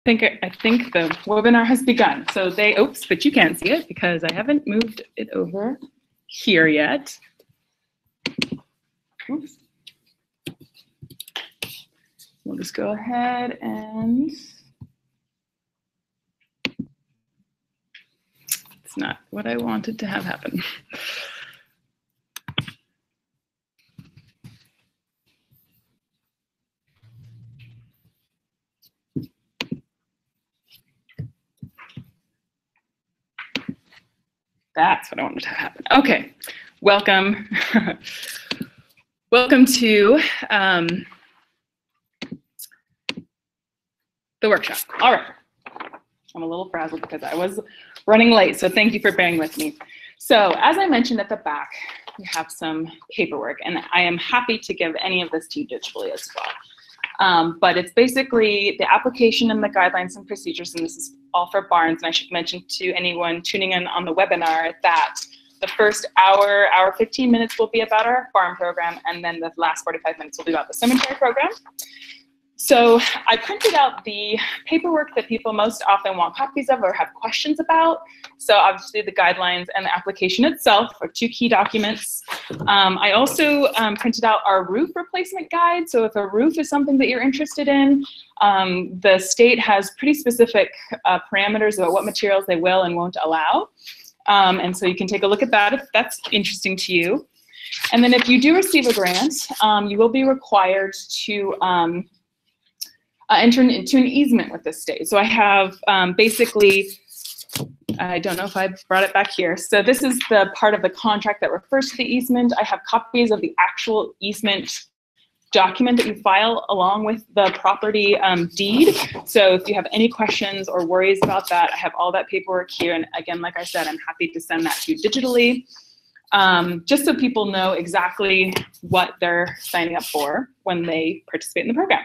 I think the webinar has begun. So oops, but you can't see it because I haven't moved it over here yet. Oops. We'll just go ahead and it's not what I wanted to have happen. That's what I wanted to happen. Okay, welcome. Welcome to the workshop. All right, I'm a little frazzled because I was running late, so thank you for bearing with me. So as I mentioned at the back, we have some paperwork, and I am happy to give any of this to you digitally as well. But it's basically the application and the guidelines and procedures, and this is all for Barnes. And I should mention to anyone tuning in on the webinar that the first hour 15 minutes will be about our farm program, and then the last 45 minutes will be about the cemetery program. So I printed out the paperwork that people most often want copies of or have questions about. So obviously the guidelines and the application itself are two key documents. I also printed out our roof replacement guide. So if a roof is something that you're interested in, the state has pretty specific parameters about what materials they will and won't allow. And so you can take a look at that if that's interesting to you. And then if you do receive a grant, you will be required to enter into an easement with the state. So I have basically, I don't know if I brought it back here. So this is the part of the contract that refers to the easement. I have copies of the actual easement document that you file along with the property deed. So if you have any questions or worries about that, I have all that paperwork here. And again, like I said, I'm happy to send that to you digitally, just so people know exactly what they're signing up for when they participate in the program.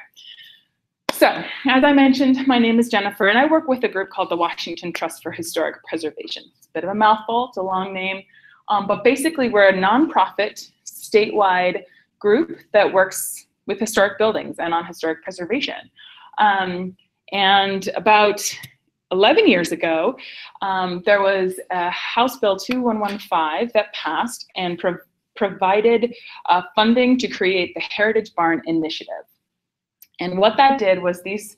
So, as I mentioned, my name is Jennifer, and I work with a group called the Washington Trust for Historic Preservation. It's a bit of a mouthful, it's a long name, but basically we're a nonprofit, statewide group that works with historic buildings and on historic preservation. And about 11 years ago, there was a House Bill 2115 that passed and provided funding to create the Heritage Barn Initiative. And what that did was these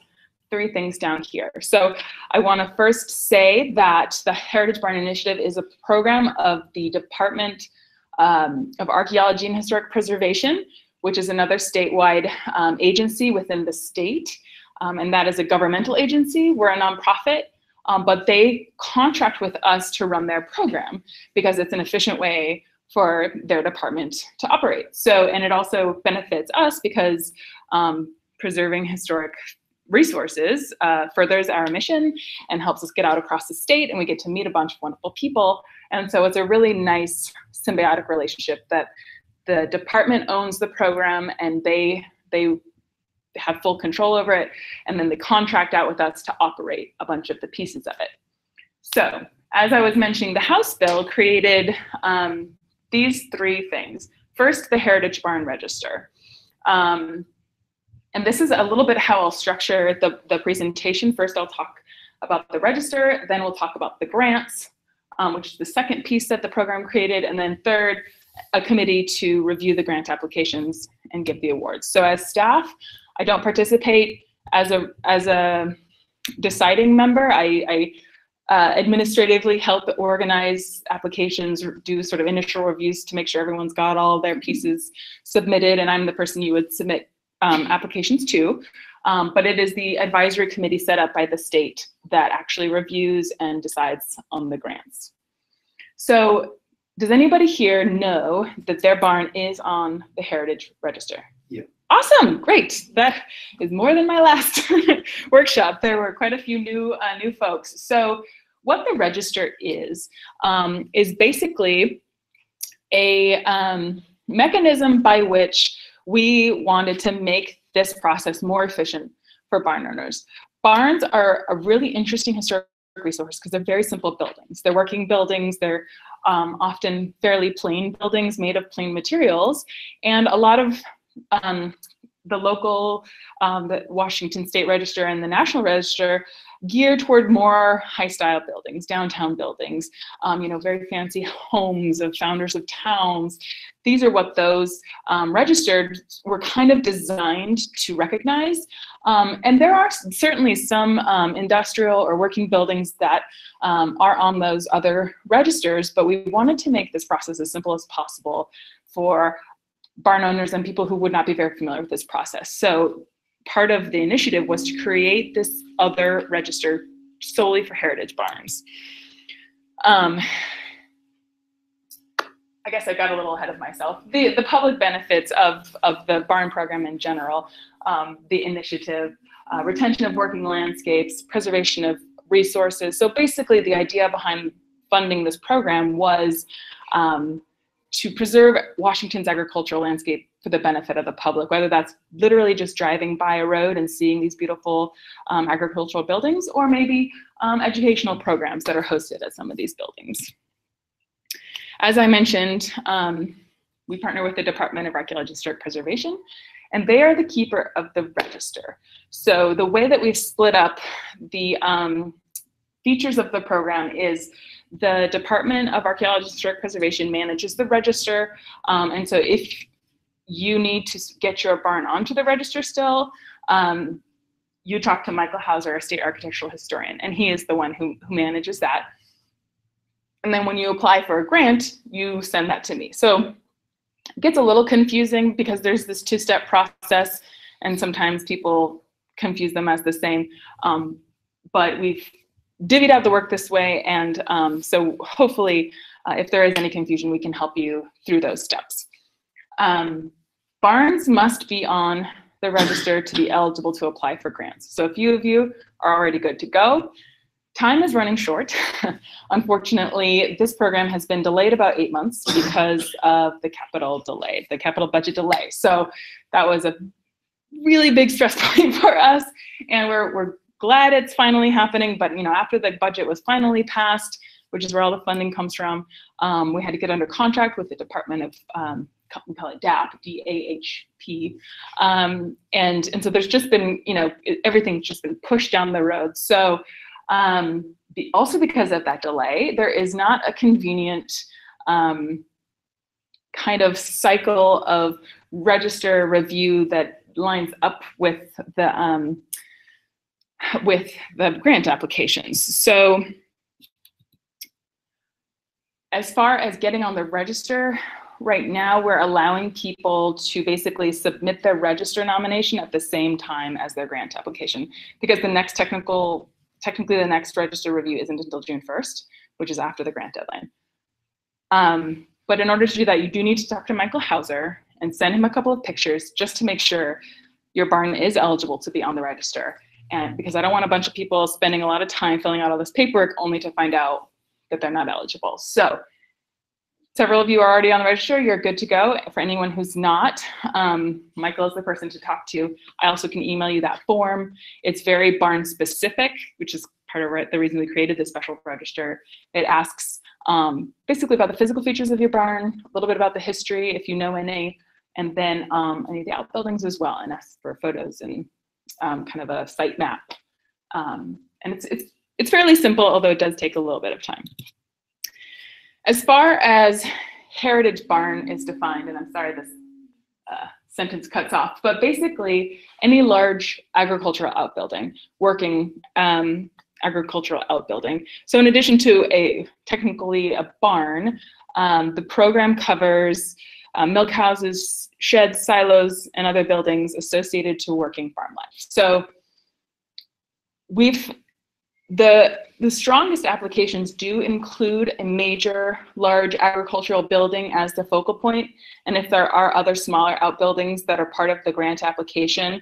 three things down here. So I want to first say that the Heritage Barn Initiative is a program of the Department of Archaeology and Historic Preservation, which is another statewide agency within the state. And that is a governmental agency. We're a nonprofit, but they contract with us to run their program because it's an efficient way for their department to operate. So, and it also benefits us because preserving historic resources furthers our mission and helps us get out across the state, and we get to meet a bunch of wonderful people. And so it's a really nice symbiotic relationship that the department owns the program and they have full control over it, and then they contract out with us to operate a bunch of the pieces of it. So as I was mentioning, the House bill created these three things. First, the Heritage Barn Register. And this is a little bit how I'll structure the presentation. First, I'll talk about the register, then we'll talk about the grants, which is the second piece that the program created, and then third, a committee to review the grant applications and give the awards. So as staff, I don't participate as a deciding member. I administratively help organize applications, do sort of initial reviews to make sure everyone's got all their pieces submitted, and I'm the person you would submit applications to, but it is the advisory committee set up by the state that actually reviews and decides on the grants. So does anybody here know that their barn is on the Heritage Register? Yeah. Awesome, great. That is more than my last workshop. There were quite a few new folks. So what the register is basically a mechanism by which we wanted to make this process more efficient for barn owners. Barns are a really interesting historic resource because they're very simple buildings. They're working buildings, they're often fairly plain buildings made of plain materials, and a lot of the local, the Washington State Register and the National Register, geared toward more high-style buildings, downtown buildings, you know, very fancy homes of founders of towns. These are what those registered were kind of designed to recognize. And there are certainly some industrial or working buildings that are on those other registers, but we wanted to make this process as simple as possible for barn owners and people who would not be very familiar with this process. So part of the initiative was to create this other register solely for heritage barns. I guess I got a little ahead of myself. The public benefits of the barn program in general, the initiative, retention of working landscapes, preservation of resources. So basically the idea behind funding this program was to preserve Washington's agricultural landscape for the benefit of the public, whether that's literally just driving by a road and seeing these beautiful agricultural buildings, or maybe educational programs that are hosted at some of these buildings. As I mentioned, we partner with the Department of Archaeology and Historic Preservation, and they are the keeper of the register. So the way that we've split up the features of the program is the Department of Archaeology and Historic Preservation manages the register, and so if you need to get your barn onto the register still, you talk to Michael Hauser, a state architectural historian, and he is the one who manages that. And then when you apply for a grant, you send that to me. So it gets a little confusing because there's this two-step process, and sometimes people confuse them as the same, but we've divvied out the work this way, and so hopefully if there is any confusion, we can help you through those steps. Barns must be on the register to be eligible to apply for grants. So a few of you are already good to go. Time is running short. Unfortunately, this program has been delayed about 8 months because of the capital budget delay. So that was a really big stress point for us, and we're glad it's finally happening. But you know, after the budget was finally passed, which is where all the funding comes from, we had to get under contract with the Department of we call it DAP, D-A-H-P, and so there's just been, you know, everything's just been pushed down the road. So also because of that delay, there is not a convenient kind of cycle of register review that lines up with the grant applications. So as far as getting on the register, right now we're allowing people to basically submit their register nomination at the same time as their grant application, because the next technically the next register review isn't until June 1st, which is after the grant deadline. But in order to do that, you do need to talk to Michael Hauser and send him a couple of pictures just to make sure your barn is eligible to be on the register. And because I don't want a bunch of people spending a lot of time filling out all this paperwork only to find out that they're not eligible. So several of you are already on the register, you're good to go. For anyone who's not, Michael is the person to talk to. I also can email you that form. It's very barn specific, which is part of the reason we created this special register. It asks basically about the physical features of your barn, a little bit about the history, if you know any, and then any of the outbuildings as well, and asks for photos and kind of a site map. And it's fairly simple, although it does take a little bit of time. As far as heritage barn is defined, and I'm sorry this sentence cuts off, but basically any large agricultural outbuilding, working agricultural outbuilding. So in addition to technically a barn, the program covers milk houses, sheds, silos, and other buildings associated to working farm life. So the strongest applications do include a major large agricultural building as the focal point, and if there are other smaller outbuildings that are part of the grant application,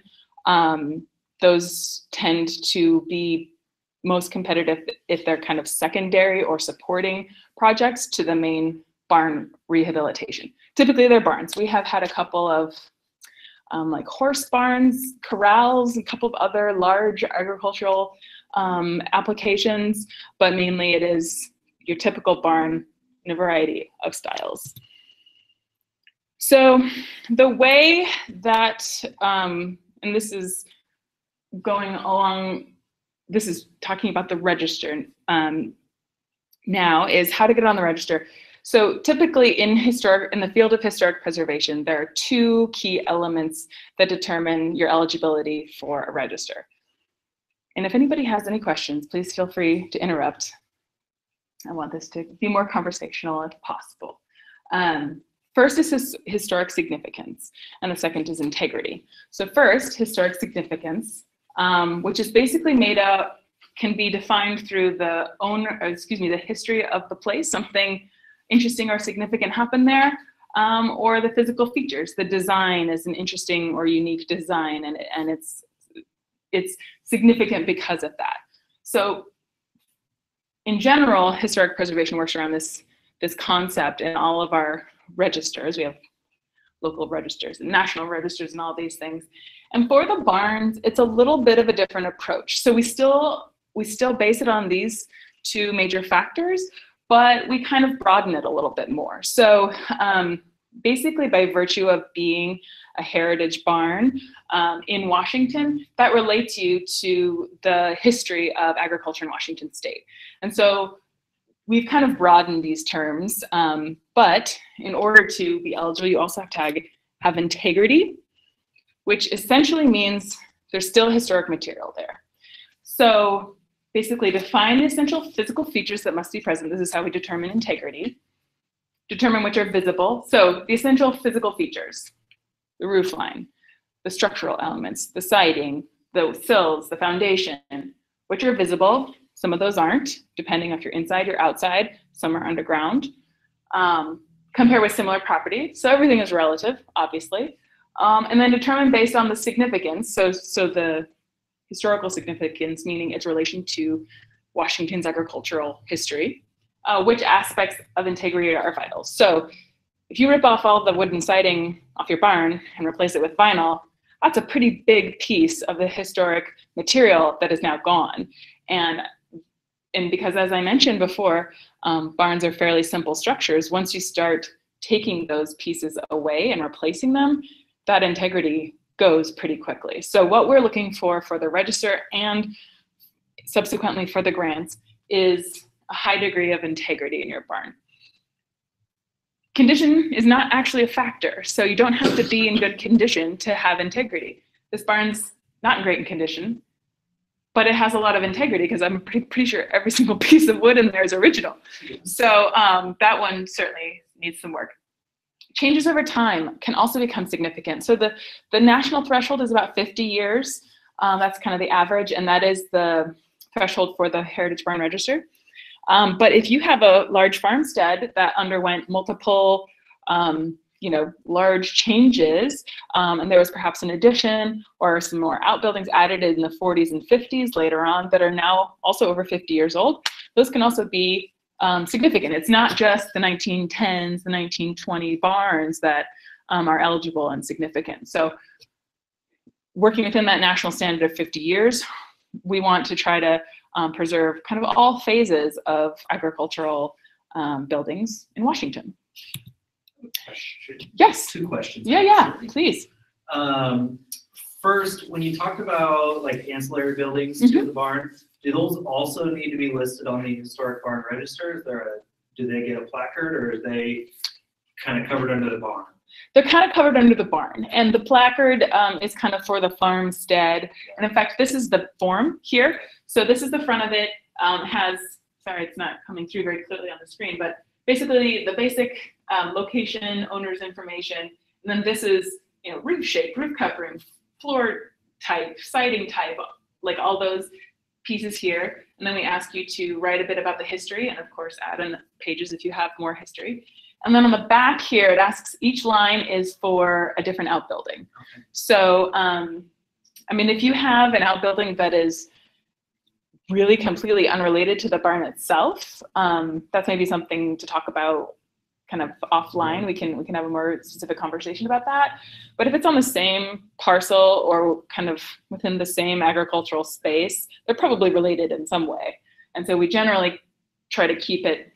those tend to be most competitive if they're kind of secondary or supporting projects to the main barn rehabilitation. Typically they're barns. We have had a couple of like horse barns, corrals, a couple of other large agricultural applications, but mainly it is your typical barn in a variety of styles. So the way that, and this is going along, this is talking about the register now, is how to get on the register. So typically in the field of historic preservation, there are two key elements that determine your eligibility for a register. And if anybody has any questions, please feel free to interrupt. I want this to be more conversational if possible. First is historic significance, and the second is integrity. So first, historic significance, which is basically made up, can be defined through the history of the place, something interesting or significant happened there, or the physical features. The design is an interesting or unique design, and it's significant because of that. So in general, historic preservation works around this concept in all of our registers. We have local registers and national registers and all these things. And for the barns, it's a little bit of a different approach. So we still base it on these two major factors, but we kind of broaden it a little bit more. So basically, by virtue of being a heritage barn in Washington, that relates you to the history of agriculture in Washington state. And so we've kind of broadened these terms, but in order to be eligible, you also have to have integrity, which essentially means there's still historic material there. So basically, define the essential physical features that must be present. This is how we determine integrity. Determine which are visible. So the essential physical features: the roof line, the structural elements, the siding, the sills, the foundation, which are visible. Some of those aren't, depending if you're inside or outside. Some are underground. Compare with similar property. So everything is relative, obviously. And then determine based on the significance. So the historical significance, meaning its relation to Washington's agricultural history, which aspects of integrity are vital. So if you rip off all the wooden siding off your barn and replace it with vinyl, that's a pretty big piece of the historic material that is now gone. And because, as I mentioned before, barns are fairly simple structures. Once you start taking those pieces away and replacing them, that integrity goes pretty quickly. So what we're looking for the register and subsequently for the grants is a high degree of integrity in your barn. Condition is not actually a factor, so you don't have to be in good condition to have integrity. This barn's not in great condition, but it has a lot of integrity because I'm pretty sure every single piece of wood in there is original. So that one certainly needs some work. Changes over time can also become significant. So the national threshold is about 50 years. That's kind of the average, and that is the threshold for the Heritage Barn Register. But if you have a large farmstead that underwent multiple, large changes, and there was perhaps an addition or some more outbuildings added in the 40s and 50s later on that are now also over 50 years old, those can also be significant. It's not just the 1910s, the 1920 barns that are eligible and significant. So working within that national standard of 50 years, we want to try to preserve kind of all phases of agricultural buildings in Washington. Yes. Two questions. Yeah, please. First, when you talked about like ancillary buildings to the barn, do those also need to be listed on the historic barn register? Do they get a placard, or are they kind of covered under the barn? They're kind of covered under the barn, and the placard is kind of for the farmstead. And in fact, this is the form here. So this is the front of it. Sorry, it's not coming through very clearly on the screen, but basically the basic location, owner's information, and then this is roof shape, roof covering, floor type, siding type, like all those pieces here. And then we ask you to write a bit about the history, and of course add in pages if you have more history. And then on the back here, it asks each line is for a different outbuilding. Okay. So, if you have an outbuilding that is really completely unrelated to the barn itself, that's maybe something to talk about kind of offline. We can have a more specific conversation about that. But if it's on the same parcel or kind of within the same agricultural space, they're probably related in some way. And so we generally try to keep it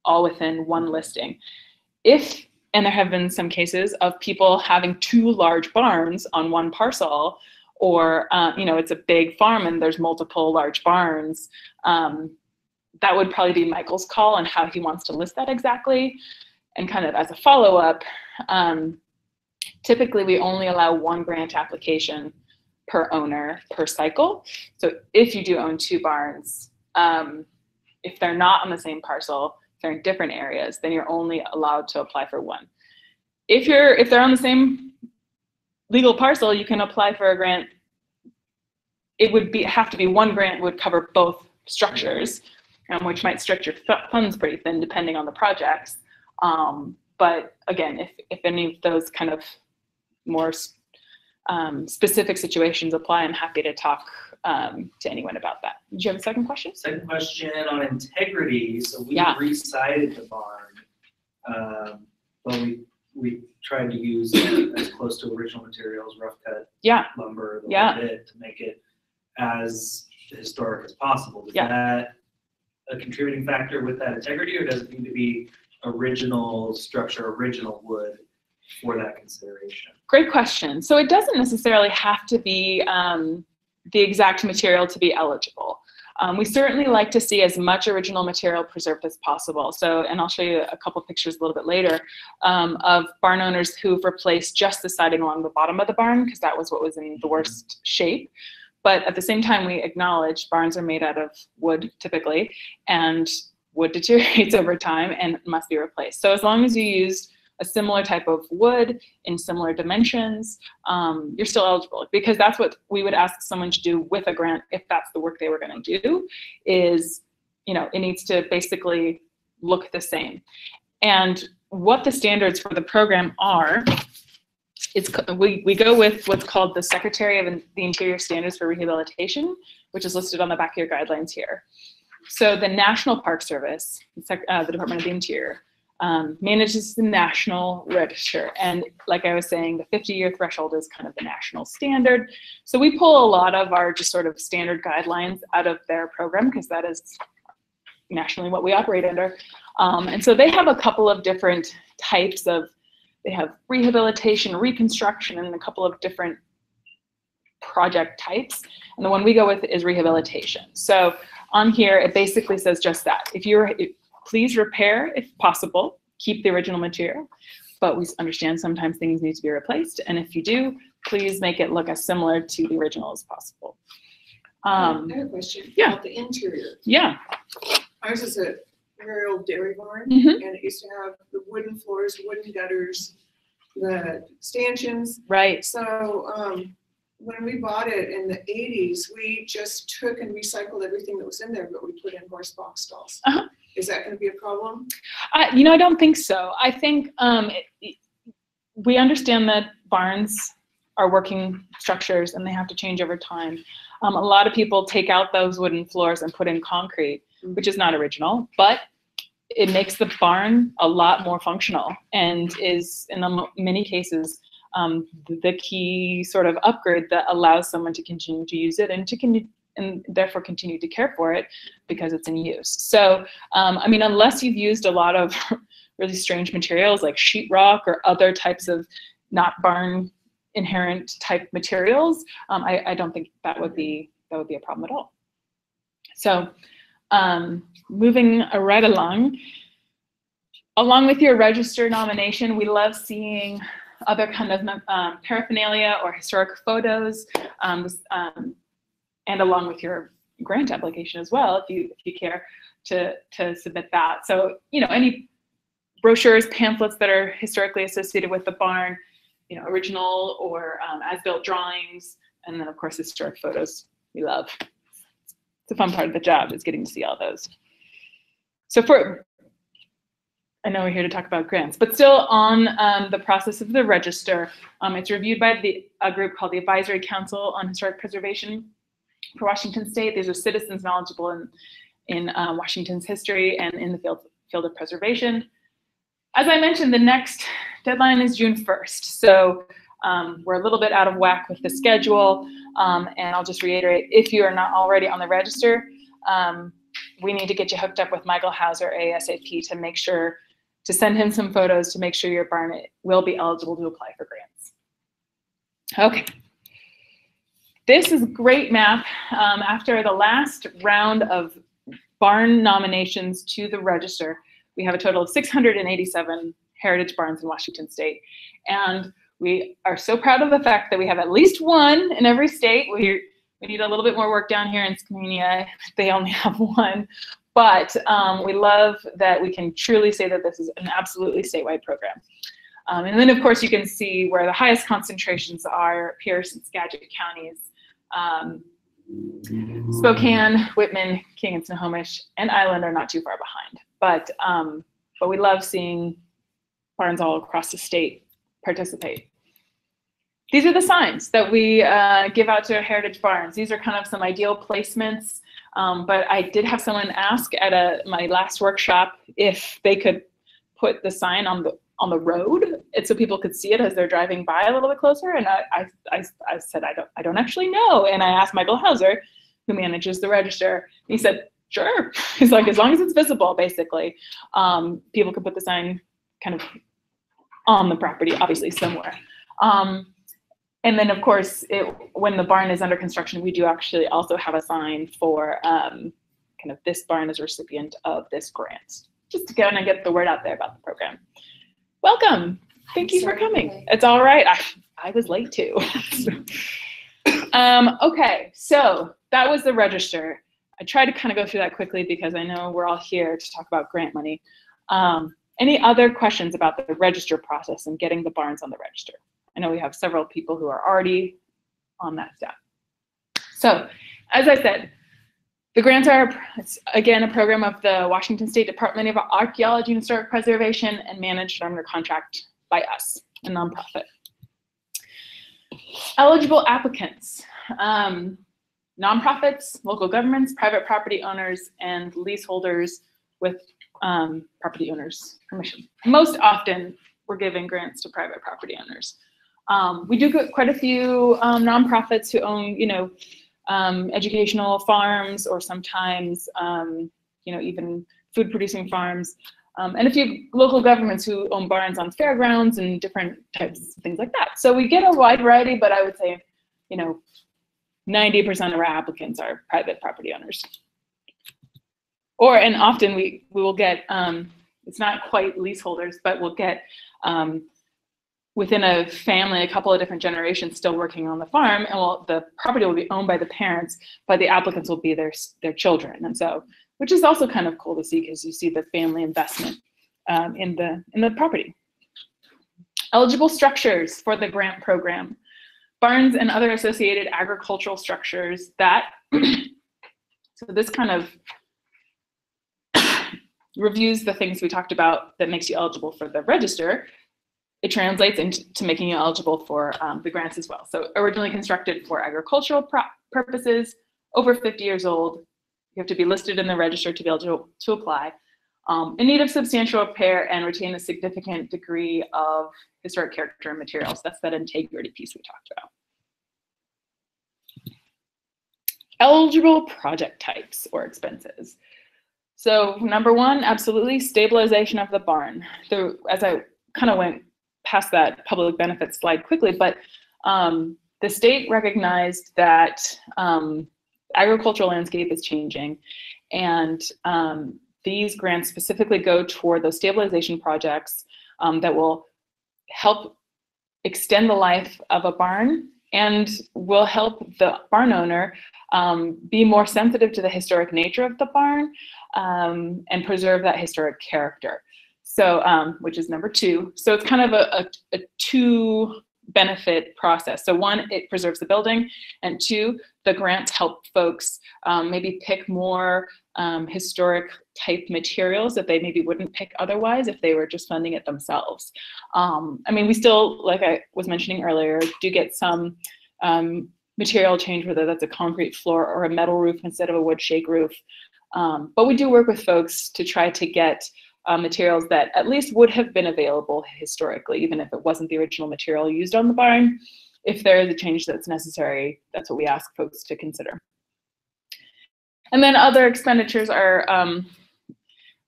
all within one listing. And there have been some cases of people having 2 large barns on one parcel, or it's a big farm and there's multiple large barns. That would probably be Michael's call on how he wants to list that exactly. And kind of as a follow-up, typically we only allow 1 grant application per owner per cycle. So if you do own 2 barns, if they're not on the same parcel, if they're in different areas, then you're only allowed to apply for 1. If they're on the same legal parcel, you can apply for a grant. It would have to be 1 grant would cover both structures, which might stretch your funds pretty thin depending on the projects. But again, if any of those kind of more specific situations apply, I'm happy to talk to anyone about that. Did you have a second question? Second question on integrity. So we re-sided the barn, but we tried to use as close to original materials, rough cut lumber, bit, to make it as historic as possible. Is that a contributing factor with that integrity, or does it need to be original structure, original wood for that consideration? Great question. So it doesn't necessarily have to be the exact material to be eligible. We certainly like to see as much original material preserved as possible. So, and I'll show you a couple pictures a little bit later of barn owners who've replaced just the siding along the bottom of the barn, because that was what was in the worst shape. But at the same time, we acknowledge barns are made out of wood typically, and wood deteriorates over time and must be replaced. So as long as you use a similar type of wood in similar dimensions, you're still eligible, because that's what we would ask someone to do with a grant if that's the work they were going to do, is, it needs to basically look the same. And what the standards for the program are, we go with what's called the Secretary of the Interior Standards for Rehabilitation, which is listed on the back of your guidelines here. So the National Park Service, the Department of the Interior, manages the national register. And like I was saying, the 50-year threshold is kind of the national standard. So we pull a lot of our just sort of standard guidelines out of their program, because that is nationally what we operate under. And so they have a couple of different types of, they have rehabilitation, reconstruction, and a couple of different project types. And the one we go with is rehabilitation. So on here, it basically says just that. Please repair if possible, keep the original material, but we understand sometimes things need to be replaced. And if you do, please make it look as similar to the original as possible. I have a question about the interior. Yeah. Ours is a very old dairy barn, Mm-hmm. and it used to have the wooden floors, wooden gutters, the stanchions. Right. So when we bought it in the 80s, we just took and recycled everything that was in there, but we put in horse box stalls. Uh-huh. Is that going to be a problem? I don't think so. I think we understand that barns are working structures and they have to change over time. A lot of people take out those wooden floors and put in concrete, which is not original, but it makes the barn a lot more functional and is, in many cases, the key sort of upgrade that allows someone to continue to use it and therefore continue to care for it because it's in use. So, unless you've used a lot of really strange materials like sheetrock or other types of not barn inherent type materials, I don't think that would be a problem at all. So, moving right along with your register nomination, we love seeing other kind of paraphernalia or historic photos, and along with your grant application as well, if you care to submit that. So, any brochures, pamphlets that are historically associated with the barn, original or as-built drawings, and then of course historic photos we love. It's a fun part of the job, is getting to see all those. So I know we're here to talk about grants, but still on the process of the register, it's reviewed by a group called the Advisory Council on Historic Preservation for Washington State. These are citizens knowledgeable in Washington's history and in the field of preservation. As I mentioned, the next deadline is June 1st. So we're a little bit out of whack with the schedule. And I'll just reiterate, if you are not already on the register, we need to get you hooked up with Michael Hauser ASAP to make sure to send him some photos to make sure your barn will be eligible to apply for grants. Okay. This is a great map. After the last round of barn nominations to the register, we have a total of 687 heritage barns in Washington state. And we are so proud of the fact that we have at least one in every state. We need a little bit more work down here in Skamania. They only have one. But we love that we can truly say that this is an absolutely statewide program. And then, of course, you can see where the highest concentrations are: Pierce and Skagit counties, Spokane, Whitman, King and Snohomish, and Island are not too far behind. But we love seeing barns all across the state participate. These are the signs that we give out to heritage barns. These are kind of some ideal placements. But I did have someone ask at my last workshop if they could put the sign on the road, so people could see it as they're driving by a little bit closer. And I said I don't actually know. And I asked Michael Hauser, who manages the register. He said, sure. He's like, as long as it's visible, basically, people can put the sign kind of on the property, obviously somewhere. And then, of course, when the barn is under construction, we do actually also have a sign for kind of this barn is a recipient of this grant, just to kind of get the word out there about the program. Welcome. Thank you for coming. It's all right. I was late too. Okay, so that was the register. I tried to kind of go through that quickly because I know we're all here to talk about grant money. Any other questions about the register process and getting the barns on the register? I know we have several people who are already on that step. So, as I said, the grants are, again, a program of the Washington State Department of Archaeology and Historic Preservation and managed under contract by us, a nonprofit. Eligible applicants, nonprofits, local governments, private property owners, and leaseholders with property owners' permission. Most often, we're giving grants to private property owners. We do get quite a few nonprofits who own, educational farms, or sometimes, even food-producing farms, and a few local governments who own barns on fairgrounds and different types of things like that. So we get a wide variety, but I would say, 90% of our applicants are private property owners. And often we will get, it's not quite leaseholders, but we'll get within a family, a couple of different generations still working on the farm, and the property will be owned by the parents, but the applicants will be their children. And so, which is also kind of cool to see, because you see the family investment in the property. Eligible structures for the grant program: barns and other associated agricultural structures that, so this kind of reviews the things we talked about that makes you eligible for the register. It translates into making you eligible for the grants as well. So originally constructed for agricultural purposes, over 50 years old, you have to be listed in the register to be able to apply. In need of substantial repair and retain a significant degree of historic character and materials. That's that integrity piece we talked about. Eligible project types or expenses. So number one, absolutely, stabilization of the barn. As I kind of went past that public benefits slide quickly, but the state recognized that agricultural landscape is changing, and these grants specifically go toward those stabilization projects that will help extend the life of a barn and will help the barn owner be more sensitive to the historic nature of the barn and preserve that historic character. So, which is number two. So it's kind of a two benefit process. So one, it preserves the building, and two, the grants help folks maybe pick more historic type materials that they maybe wouldn't pick otherwise if they were just funding it themselves. I mean, we still, like I was mentioning earlier, do get some material change, whether that's a concrete floor or a metal roof instead of a wood shake roof. But we do work with folks to try to get materials that at least would have been available historically, even if it wasn't the original material used on the barn. If there is a change that's necessary, that's what we ask folks to consider. And then other expenditures are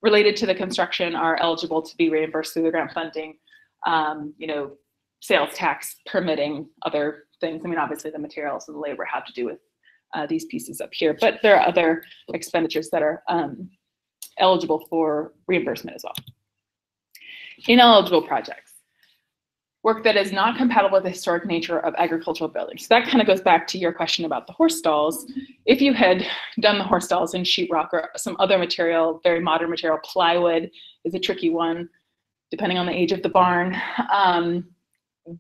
related to the construction are eligible to be reimbursed through the grant funding. You know, sales tax, permitting, other things. I mean, obviously the materials and the labor have to do with these pieces up here, but there are other expenditures that are eligible for reimbursement as well. Ineligible projects. Work that is not compatible with the historic nature of agricultural buildings. So that kind of goes back to your question about the horse stalls. If you had done the horse stalls in sheetrock or some other material, very modern material, plywood is a tricky one, depending on the age of the barn,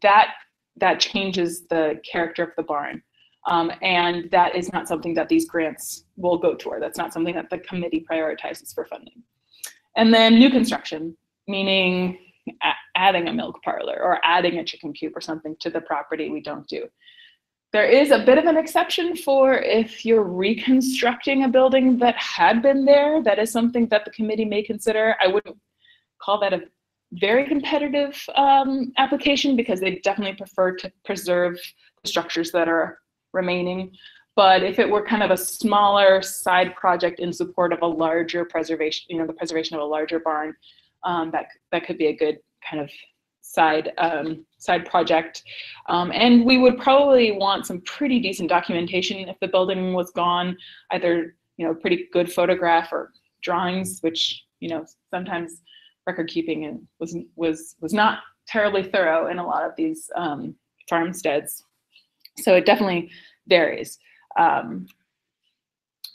that changes the character of the barn. And that is not something that these grants will go toward. That's not something that the committee prioritizes for funding. And then new construction, meaning adding a milk parlor or adding a chicken coop or something to the property, we don't do. There is a bit of an exception for if you're reconstructing a building that had been there. That is something that the committee may consider. I wouldn't call that a very competitive application because they definitely prefer to preserve the structures that are remaining. But if it were kind of a smaller side project in support of a larger preservation, you know, the preservation of a larger barn, that could be a good kind of side project. And we would probably want some pretty decent documentation if the building was gone, either, you know, pretty good photograph or drawings, which, you know, sometimes record keeping was not terribly thorough in a lot of these farmsteads. So it definitely varies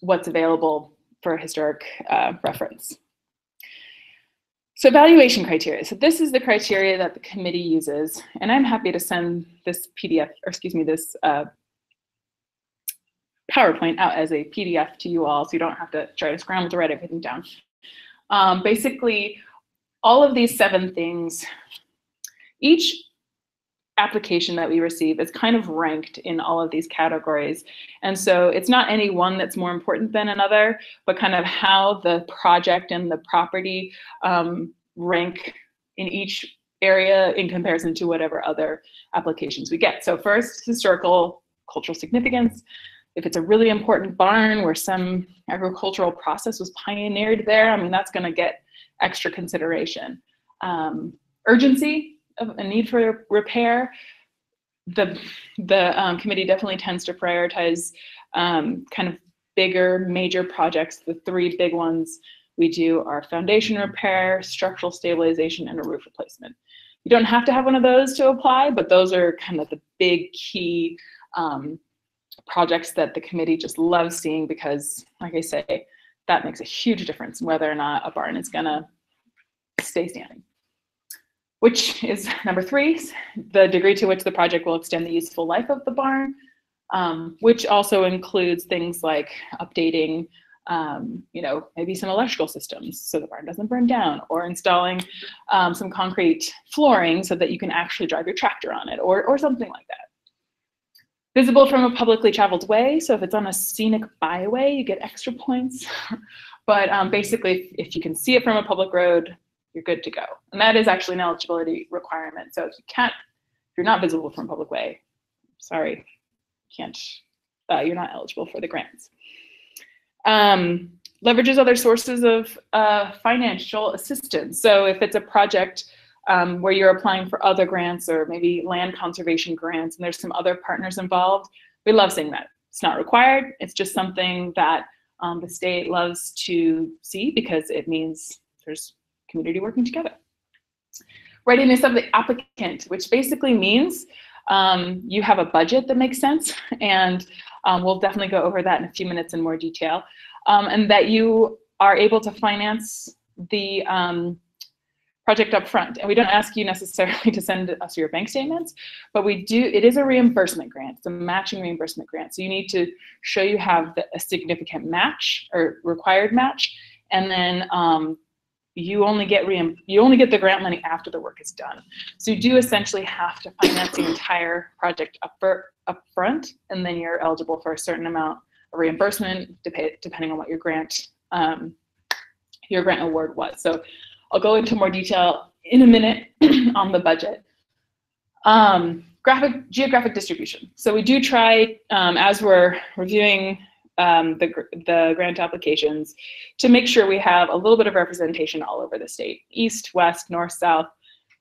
what's available for historic reference. So evaluation criteria. So this is the criteria that the committee uses, and I'm happy to send this PDF, or excuse me, this PowerPoint out as a PDF to you all, so you don't have to try to scramble to write everything down. Basically, all of these 7 things, each application that we receive is kind of ranked in all of these categories. And so it's not any one that's more important than another, but kind of how the project and the property rank in each area in comparison to whatever other applications we get. So first, historical cultural significance. If it's a really important barn where some agricultural process was pioneered there, I mean, that's going to get extra consideration. Urgency of a need for repair. The committee definitely tends to prioritize kind of bigger, major projects. The 3 big ones we do are foundation repair, structural stabilization, and a roof replacement. You don't have to have one of those to apply, but those are kind of the big key projects that the committee just loves seeing because, like I say, that makes a huge difference in whether or not a barn is gonna stay standing. Which is number 3, the degree to which the project will extend the useful life of the barn, which also includes things like updating, you know, maybe some electrical systems so the barn doesn't burn down, or installing some concrete flooring so that you can actually drive your tractor on it, or something like that. Visible from a publicly traveled way, so if it's on a scenic byway, you get extra points. But basically, if you can see it from a public road, you're good to go. And that is actually an eligibility requirement. So if you're not visible from public way, sorry, you're not eligible for the grants. Leverages other sources of financial assistance. So if it's a project where you're applying for other grants or maybe land conservation grants and there's some other partners involved, we love seeing that. It's not required. It's just something that the state loves to see because it means there's community working together. Readiness of the applicant, which basically means you have a budget that makes sense, and we'll definitely go over that in a few minutes in more detail, and that you are able to finance the project up front. And we don't ask you necessarily to send us your bank statements, but we do, it is a reimbursement grant. It's a matching reimbursement grant. So you need to show you have a significant match or required match, and then you only get the grant money after the work is done. So you do essentially have to finance the entire project up front, and then you're eligible for a certain amount of reimbursement depending on what your grant award was. So I'll go into more detail in a minute on the budget. Geographic distribution. So we do try, as we're reviewing the grant applications to make sure we have a little bit of representation all over the state, east, west, north, south,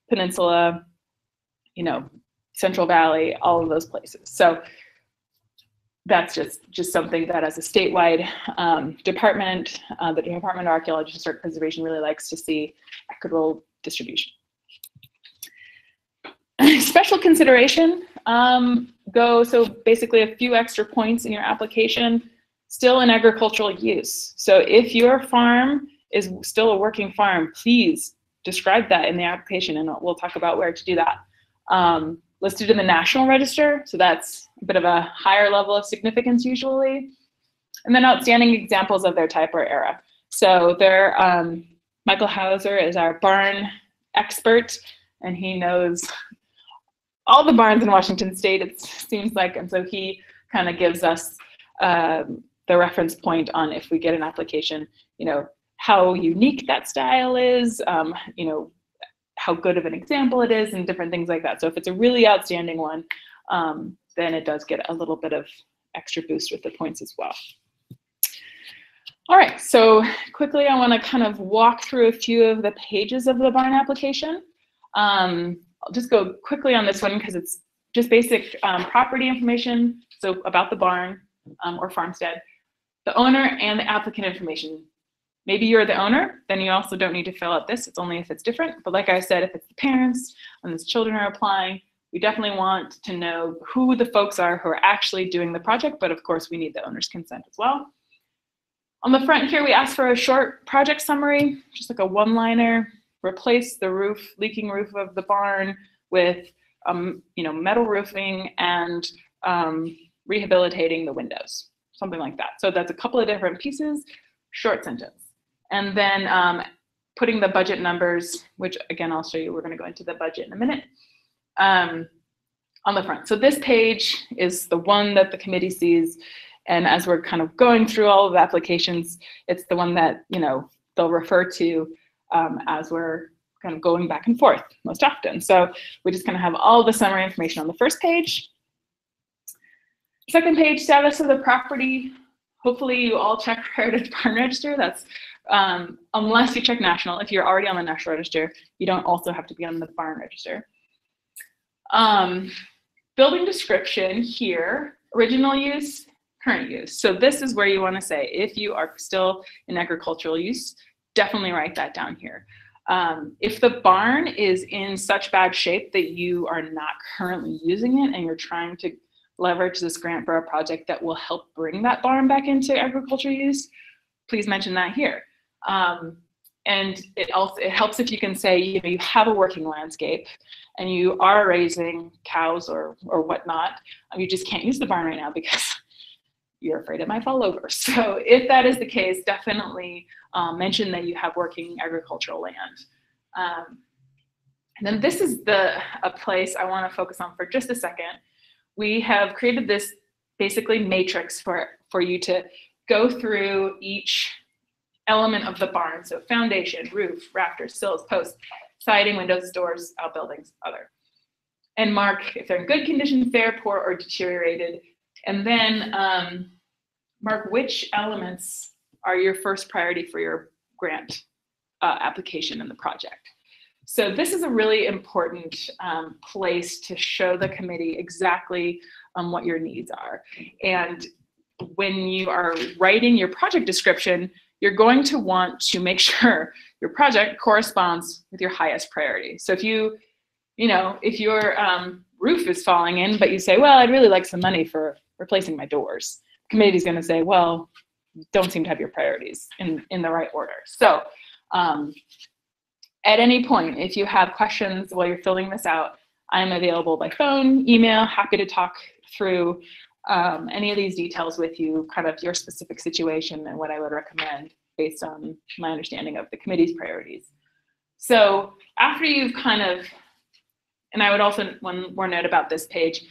peninsula, you know, Central Valley, all of those places. So that's just something that as a statewide department, the Department of Archaeology and Historic Preservation really likes to see equitable distribution. Special consideration, so basically a few extra points in your application, still in agricultural use. So if your farm is still a working farm, please describe that in the application, and we'll talk about where to do that. Listed in the National Register, so that's a bit of a higher level of significance usually. And then outstanding examples of their type or era. So Michael Hauser is our barn expert, and he knows all the barns in Washington State, it seems like, and so he kind of gives us the reference point on if we get an application, you know, how unique that style is, you know, how good of an example it is, and different things like that. So if it's a really outstanding one, then it does get a little bit of extra boost with the points as well. All right, so quickly I want to kind of walk through a few of the pages of the barn application. I'll just go quickly on this one because it's just basic property information, so about the barn or farmstead, the owner and the applicant information. Maybe you're the owner, then you also don't need to fill out this. It's only if it's different. But like I said, if it's the parents and the children are applying, we definitely want to know who the folks are who are actually doing the project. But of course, we need the owner's consent as well. On the front here, we ask for a short project summary, just like a one-liner. Replace the leaking roof of the barn with you know, metal roofing and rehabilitating the windows, something like that. So that's a couple of different pieces, short sentence. And then putting the budget numbers, which again, I'll show you, we're gonna go into the budget in a minute, on the front. So this page is the one that the committee sees. And as we're kind of going through all of the applications, it's the one that, you know, they'll refer to as we're kind of going back and forth most often. So we just kind of have all the summary information on the first page. Second page, status of the property. Hopefully you all check Heritage Barn Register. That's unless you check National. If you're already on the National Register, you don't also have to be on the Barn Register. Building description here, original use, current use. So this is where you want to say, if you are still in agricultural use, definitely write that down here. If the barn is in such bad shape that you are not currently using it and you're trying to leverage this grant for a project that will help bring that barn back into agricultural use, please mention that here. And it helps if you can say, you know, you have a working landscape and you are raising cows or whatnot. You just can't use the barn right now because you're afraid it might fall over. So if that is the case, definitely mention that you have working agricultural land. And then this is a place I want to focus on for just a second. We have created this basically matrix for you to go through each element of the barn. So foundation, roof, rafters, sills, posts, siding, windows, doors, outbuildings, other. And mark if they're in good condition, fair, poor, or deteriorated. And then mark which elements are your first priority for your grant application in the project. So this is a really important place to show the committee exactly what your needs are. And when you are writing your project description, you're going to want to make sure your project corresponds with your highest priority. So if you know, if your roof is falling in, but you say, well, I'd really like some money for replacing my doors, the committee's going to say, well, you don't seem to have your priorities in the right order. So at any point, if you have questions while you're filling this out, I'm available by phone, email, happy to talk through any of these details with you, kind of your specific situation and what I would recommend based on my understanding of the committee's priorities. So after you've kind of, and I would also, one more note about this page,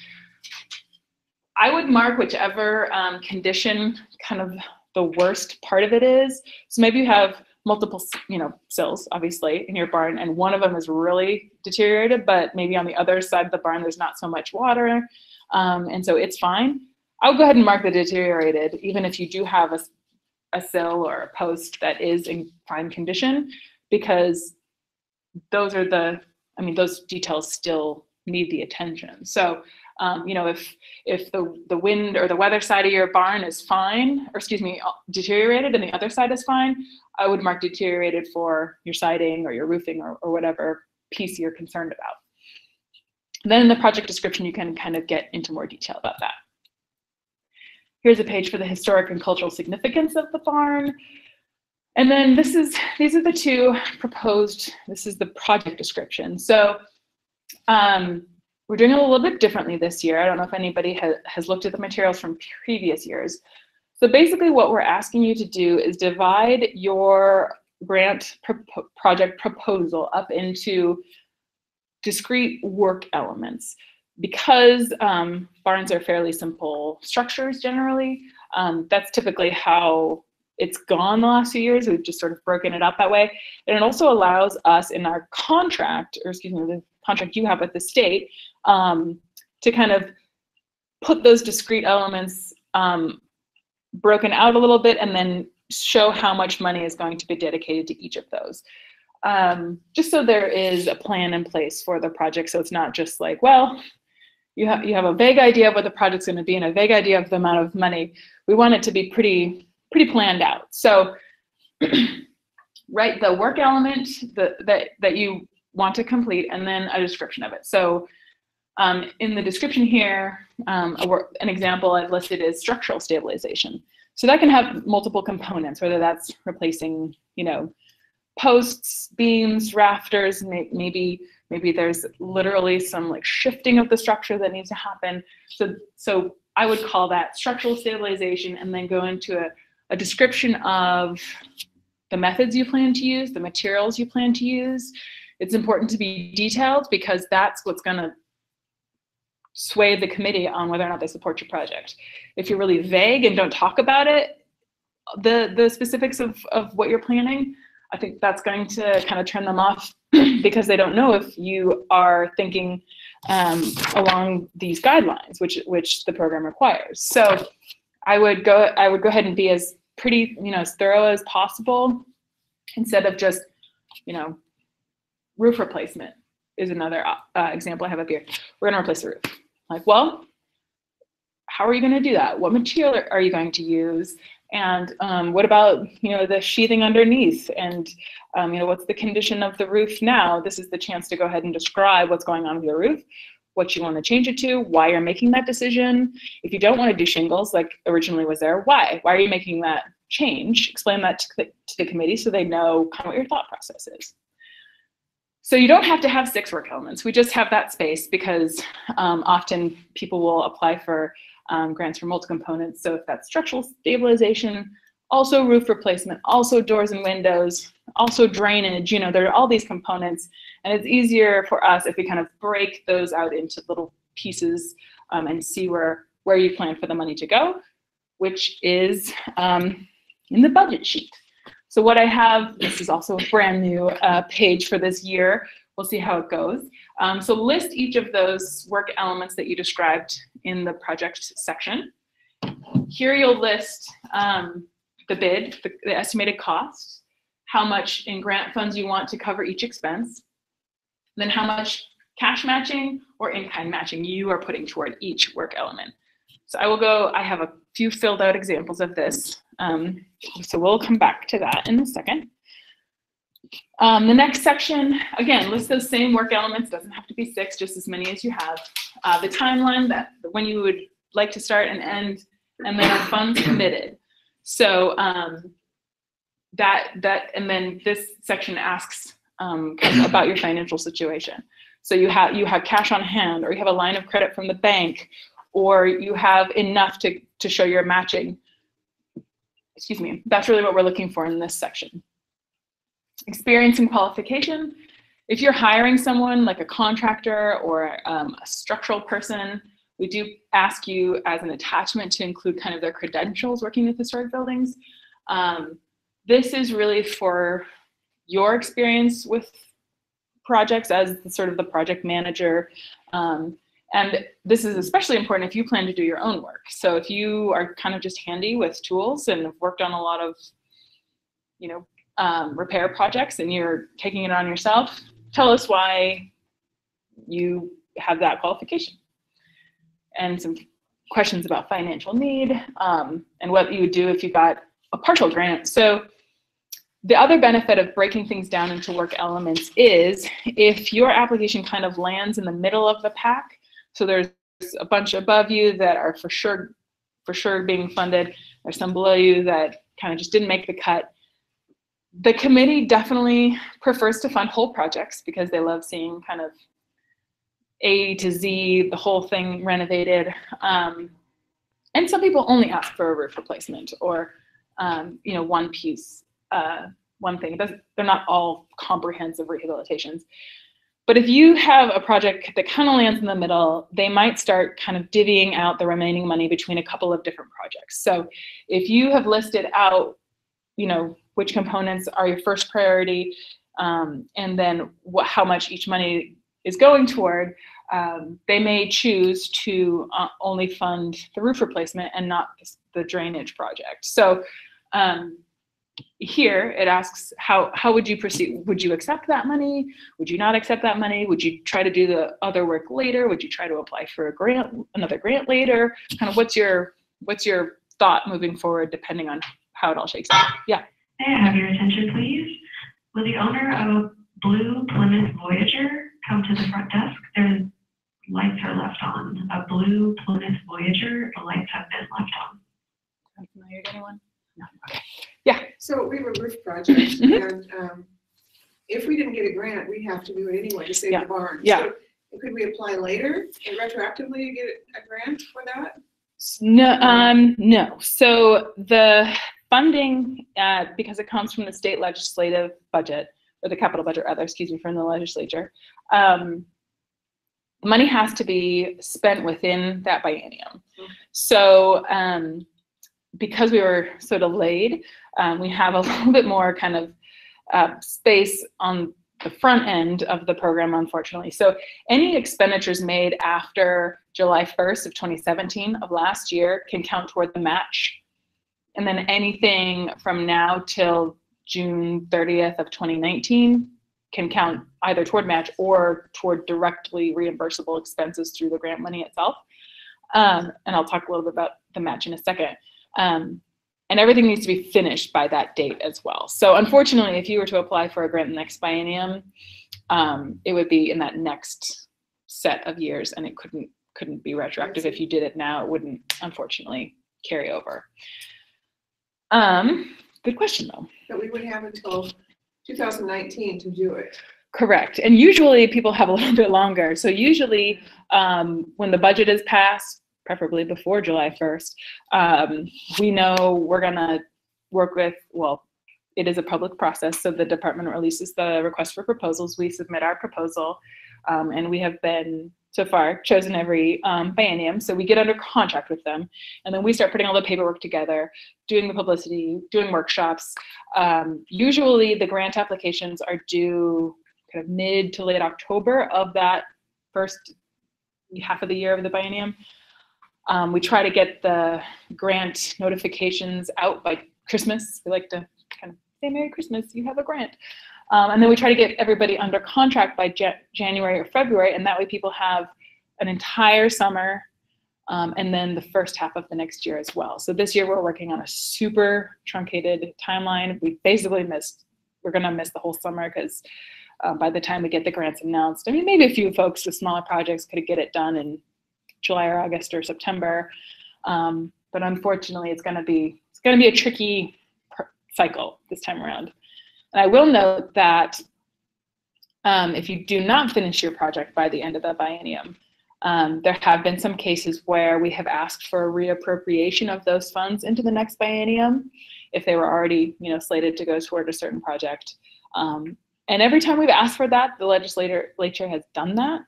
I would mark whichever condition kind of the worst part of it is. So maybe you have multiple, you know, sills, obviously, in your barn, and one of them is really deteriorated, but maybe on the other side of the barn, there's not so much water, and so it's fine. I would go ahead and mark the deteriorated, even if you do have a sill or a post that is in fine condition, because those are those details still need the attention. So, you know, if the wind or the weather side of your barn is fine, or excuse me, deteriorated, and the other side is fine, I would mark deteriorated for your siding or your roofing or whatever piece you're concerned about. Then in the project description, you can kind of get into more detail about that. Here's a page for the historic and cultural significance of the barn. And then these are the two proposed, this is the project description. So we're doing it a little bit differently this year. I don't know if anybody has looked at the materials from previous years. So basically what we're asking you to do is divide your grant project proposal up into discrete work elements. Because barns are fairly simple structures generally, that's typically how it's gone the last few years. We've just sort of broken it up that way. And it also allows us in our contract, or excuse me, the contract you have with the state, to kind of put those discrete elements broken out a little bit and then show how much money is going to be dedicated to each of those. Just so there is a plan in place for the project, so it's not just like, well, you have a vague idea of what the project's going to be and a vague idea of the amount of money. We want it to be pretty planned out. So write the work element that you want to complete, and then a description of it. So in the description here, an example I've listed is structural stabilization. So that can have multiple components, whether that's replacing, you know, posts, beams, rafters, maybe there's literally some like shifting of the structure that needs to happen. So I would call that structural stabilization, and then go into a description of the methods you plan to use, the materials you plan to use. It's important to be detailed because that's what's going to sway the committee on whether or not they support your project. If you're really vague and don't talk about it, the specifics of what you're planning, I think that's going to kind of turn them off because they don't know if you are thinking along these guidelines, which the program requires. So I would go ahead and be as pretty, you know, as thorough as possible, instead of just, you know, roof replacement is another example I have up here. We're going to replace the roof. Like, well, how are you going to do that? What material are you going to use? And what about, you know, the sheathing underneath? And, you know, what's the condition of the roof now? This is the chance to go ahead and describe what's going on with your roof, what you want to change it to, why you're making that decision. If you don't want to do shingles like originally was there, why? Why are you making that change? Explain that to the committee so they know kind of what your thought process is. So you don't have to have 6 work elements. We just have that space because often people will apply for grants for multi-components. So if that's structural stabilization, also roof replacement, also doors and windows, also drainage, you know, there are all these components, and it's easier for us if we kind of break those out into little pieces and see where you plan for the money to go, which is in the budget sheet. So what I have, this is also a brand new page for this year. We'll see how it goes. So list each of those work elements that you described in the project section. Here you'll list the bid, the estimated cost, how much in grant funds you want to cover each expense, then how much cash matching or in-kind matching you are putting toward each work element. So I have a few filled out examples of this. So we'll come back to that in a second. The next section, again, list those same work elements. Doesn't have to be 6, just as many as you have. The timeline, that when you would like to start and end, and then funds committed. So and then this section asks kind of about your financial situation. So you have cash on hand, or you have a line of credit from the bank, or you have enough to show your matching. Excuse me, that's really what we're looking for in this section. Experience and qualification. If you're hiring someone like a contractor or a structural person, we do ask you as an attachment to include kind of their credentials working with historic buildings. This is really for your experience with projects as sort of the project manager, And this is especially important if you plan to do your own work. So if you are kind of just handy with tools and have worked on a lot of, repair projects and you're taking it on yourself, tell us why you have that qualification. And some questions about financial need, and what you would do if you got a partial grant. So the other benefit of breaking things down into work elements is if your application kind of lands in the middle of the pack, so there's a bunch above you that are for sure being funded, there's some below you that kind of just didn't make the cut. The committee definitely prefers to fund whole projects because they love seeing kind of A to Z, the whole thing renovated. And some people only ask for a roof replacement or, one piece, one thing. They're not all comprehensive rehabilitations. But if you have a project that kind of lands in the middle, they might start kind of divvying out the remaining money between a couple of different projects. So if you have listed out, which components are your first priority, and then how much each money is going toward, they may choose to only fund the roof replacement and not the drainage project. So here it asks, how would you proceed? Would you accept that money? Would you not accept that money? Would you try to do the other work later? Would you try to apply for a grant, another grant later? Kind of what's your thought moving forward, depending on how it all shakes out? Yeah. May I have your attention, please? Will the owner of a blue Plymouth Voyager come to the front desk? Their lights are left on. A blue Plymouth Voyager, the lights have been left on. Sound familiar to anyone? No. Okay. Yeah. So we have a roof project, and if we didn't get a grant, we have to do it anyway to save the barn. Yeah. So could we apply later and retroactively get a grant for that? No. No. So the funding, because it comes from the state legislative budget, or the capital budget rather, from the legislature, money has to be spent within that biennium. Okay. So because we were so delayed, we have a little bit more kind of space on the front end of the program, unfortunately. So any expenditures made after July 1st of 2017 of last year can count toward the match. And then anything from now till June 30th of 2019 can count either toward match or toward directly reimbursable expenses through the grant money itself. And I'll talk a little bit about the match in a second. And everything needs to be finished by that date as well. So unfortunately, if you were to apply for a grant in the next biennium, it would be in that next set of years, and it couldn't be retroactive. If you did it now, it wouldn't, unfortunately, carry over. Good question, though. But we would have until 2019 to do it. Correct. And usually people have a little bit longer. So usually when the budget is passed, preferably before July 1st, we know we're going to work with, well, it is a public process. So the department releases the request for proposals. We submit our proposal, and we have been so far chosen every biennium. So we get under contract with them, and then we start putting all the paperwork together, doing the publicity, doing workshops. Usually the grant applications are due kind of mid to late October of that first half of the year of the biennium. We try to get the grant notifications out by Christmas. We like to kind of say, Merry Christmas, you have a grant. And then we try to get everybody under contract by January or February, and that way people have an entire summer and then the first half of the next year as well. So this year we're working on a super truncated timeline. We basically we're gonna miss the whole summer because by the time we get the grants announced, I mean, maybe a few folks with smaller projects could get it done in July or August or September. But unfortunately, it's gonna be a tricky cycle this time around. And I will note that if you do not finish your project by the end of the biennium, there have been some cases where we have asked for a reappropriation of those funds into the next biennium if they were already, slated to go toward a certain project. And every time we've asked for that, the legislature has done that.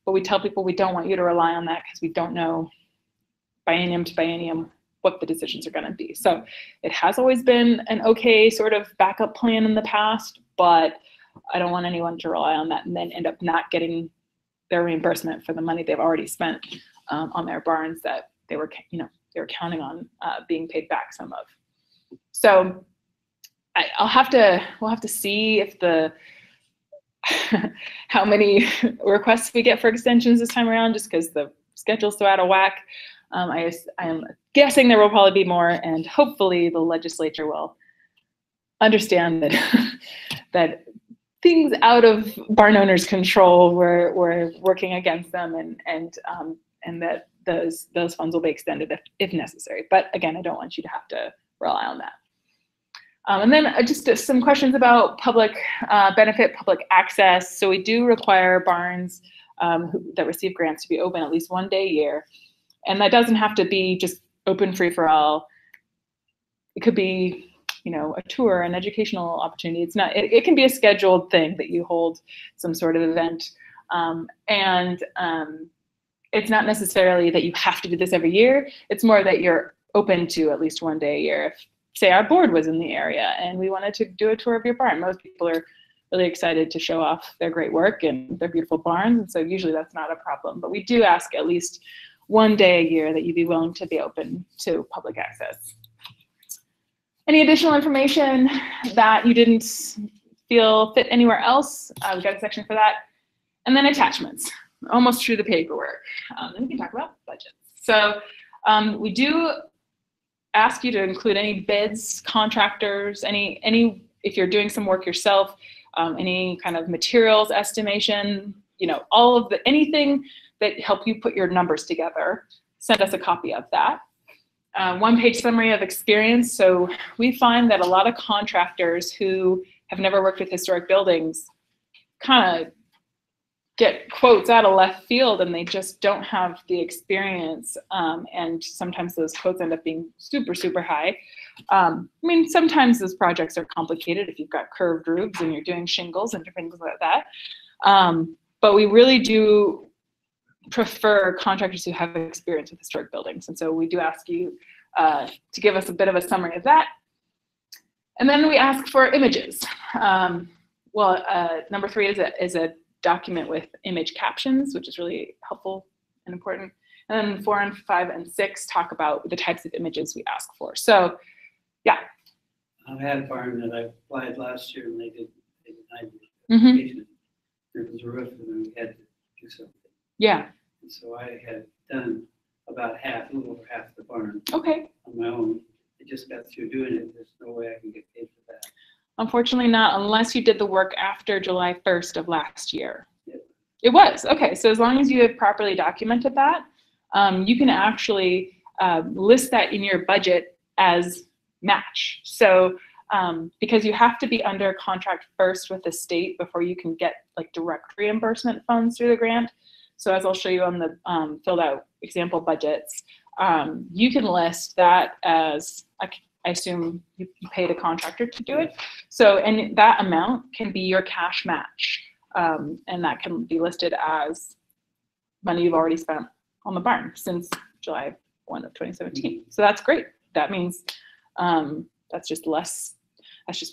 But we tell people we don't want you to rely on that because we don't know biennium to biennium what the decisions are going to be. So it has always been an okay sort of backup plan in the past, but I don't want anyone to rely on that and then end up not getting their reimbursement for the money they've already spent on their barns that they were counting on being paid back some of. So we'll have to see if how many requests we get for extensions this time around, just because the schedule's so out of whack. I am guessing there will probably be more, and hopefully the legislature will understand that that things out of barn owners' control were working against them, and that those funds will be extended if necessary. But again, I don't want you to have to rely on that. And then just some questions about public benefit, public access. So we do require barns that receive grants to be open at least one day a year. And that doesn't have to be just open free for all. It could be, a tour, an educational opportunity. It's not, it can be a scheduled thing that you hold some sort of event. It's not necessarily that you have to do this every year. It's more that you're open to at least one day a year. If, say, our board was in the area and we wanted to do a tour of your barn, most people are really excited to show off their great work and their beautiful barns. And so usually that's not a problem. But we do ask at least one day a year that you be willing to be open to public access. Any additional information that you didn't feel fit anywhere else, we've got a section for that. And then attachments, almost through the paperwork. Then we can talk about budgets. So we do ask you to include any bids, contractors, any if you're doing some work yourself, any kind of materials estimation, all of anything that help you put your numbers together, send us a copy of that. One-page summary of experience. So we find that a lot of contractors who have never worked with historic buildings kind of get quotes out of left field and they just don't have the experience. And sometimes those quotes end up being super, super high. Sometimes those projects are complicated if you've got curved roofs and you're doing shingles and different things like that. But we really do prefer contractors who have experience with historic buildings. And so we do ask you to give us a bit of a summary of that. And then we ask for images. Number 3 is a document with image captions, which is really helpful and important. And then 4 and 5 and 6 talk about the types of images we ask for. So, yeah. I had a barn that I applied last year and they denied the application. There was a roof and then we had to do something. Yeah. And so I had done about a little over half the barn Okay. on my own. I just got through doing it. There's no way I can get paid for that. Unfortunately not, unless you did the work after July 1st of last year. Yep. It was, okay, so as long as you have properly documented that, you can actually list that in your budget as match. So because you have to be under contract first with the state before you can get like direct reimbursement funds through the grant. So as I'll show you on the filled out example budgets, you can list that as, I assume you paid a contractor to do it. So, and that amount can be your cash match. And that can be listed as money you've already spent on the barn since July 1 of 2017. So that's great. That means that's just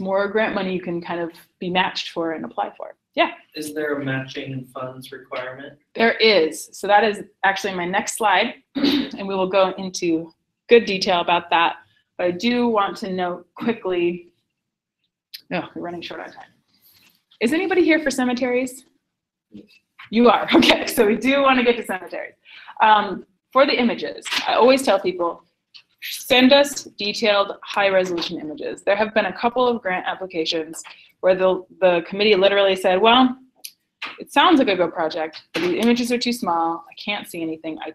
more grant money you can kind of be matched for and apply for. Yeah. Is there a matching funds requirement? There is. So that is actually my next slide, and we will go into good detail about that. But I do want to note quickly, we're running short on time. Is anybody here for cemeteries? You are, okay. So we do want to get to cemeteries. For the images, I always tell people, send us detailed high resolution images. There have been a couple of grant applications where the committee literally said, well, it sounds like a good project, but the images are too small. I can't see anything. I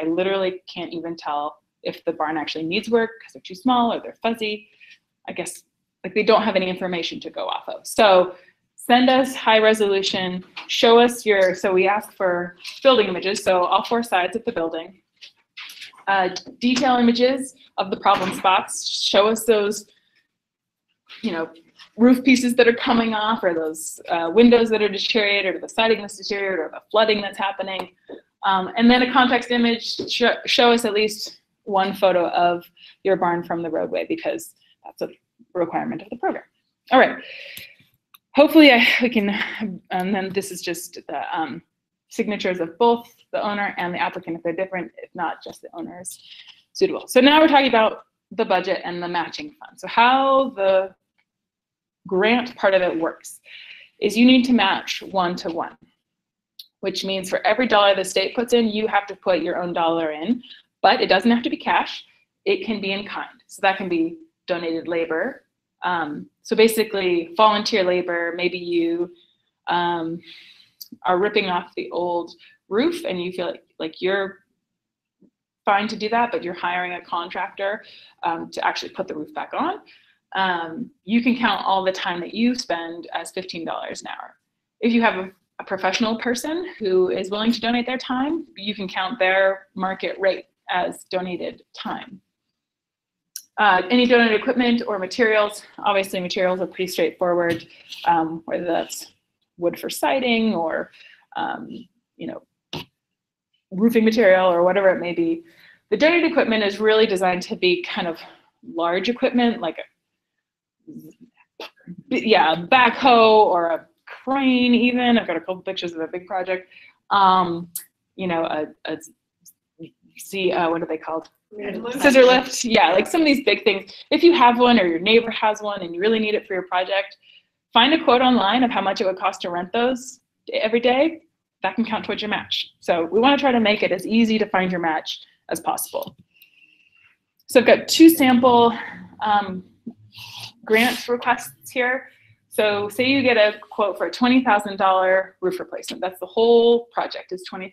literally can't even tell if the barn actually needs work because they're too small or they're fuzzy. I guess like they don't have any information to go off of. So send us high resolution, show us so we ask for building images, so all 4 sides of the building. Detail images of the problem spots, show us those, roof pieces that are coming off, or those windows that are deteriorated, or the siding that's deteriorated, or the flooding that's happening. And then a context image, show us at least one photo of your barn from the roadway, because that's a requirement of the program. All right. Hopefully we can, and then this is just the signatures of both the owner and the applicant if they're different, if not just the owner is suitable. So now we're talking about the budget and the matching fund. So how the grant part of it works is you need to match 1-to-1, which means for every dollar the state puts in, you have to put your own dollar in, but it doesn't have to be cash. It can be in kind. So that can be donated labor. So basically volunteer labor, maybe you are ripping off the old roof and you feel like you're fine to do that, but you're hiring a contractor to actually put the roof back on. You can count all the time that you spend as $15 an hour. If you have a professional person who is willing to donate their time, you can count their market rate as donated time. Any donated equipment or materials, obviously materials are pretty straightforward, whether that's wood for siding or roofing material or whatever it may be. The donated equipment is really designed to be kind of large equipment, like a backhoe or a crane even. I've got a couple pictures of a big project. What are they called? Scissor lift. Yeah, like some of these big things. If you have one or your neighbor has one and you really need it for your project, find a quote online of how much it would cost to rent those every day. That can count towards your match. So we want to try to make it as easy to find your match as possible. So I've got 2 sample grant requests here. So say you get a quote for a $20,000 roof replacement. That's the whole project is $20,000.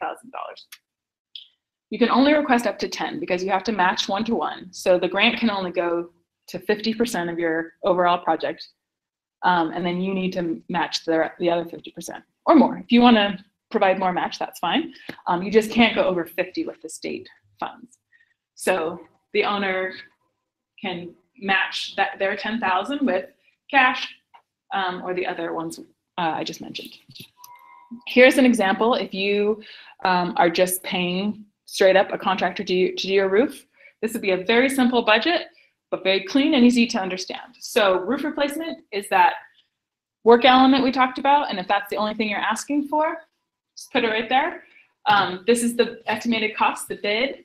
You can only request up to 10 because you have to match 1-to-1. So the grant can only go to 50% of your overall project. And then you need to match the other 50% or more. If you want to provide more match, that's fine. You just can't go over 50 with the state funds. So the owner can match their 10,000 with cash or the other ones I just mentioned. Here's an example. If you are just paying straight up a contractor to do your roof, this would be a very simple budget, but very clean and easy to understand. So roof replacement is that work element we talked about, and if that's the only thing you're asking for, just put it right there. This is the estimated cost, the bid.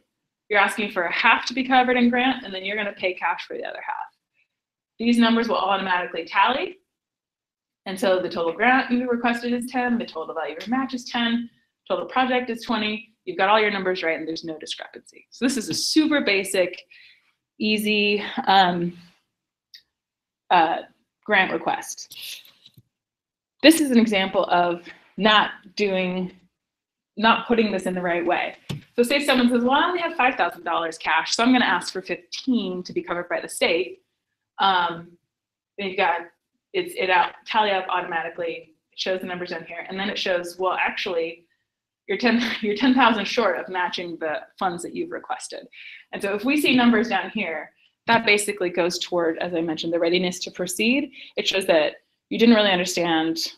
You're asking for half to be covered in grant, and then you're going to pay cash for the other half. These numbers will automatically tally. And so the total grant you requested is 10, the total value of your match is 10, total project is 20. You've got all your numbers right, and there's no discrepancy. So this is a super basic, easy grant request. This is an example of not putting this in the right way. So say someone says, well, I only have $5,000 cash, so I'm going to ask for 15 to be covered by the state. Then you've got tally up automatically. It shows the numbers down here, and then it shows, well, actually, you're 10,000 short of matching the funds that you've requested. And so if we see numbers down here, that basically goes toward, as I mentioned, the readiness to proceed. It shows that you didn't really understand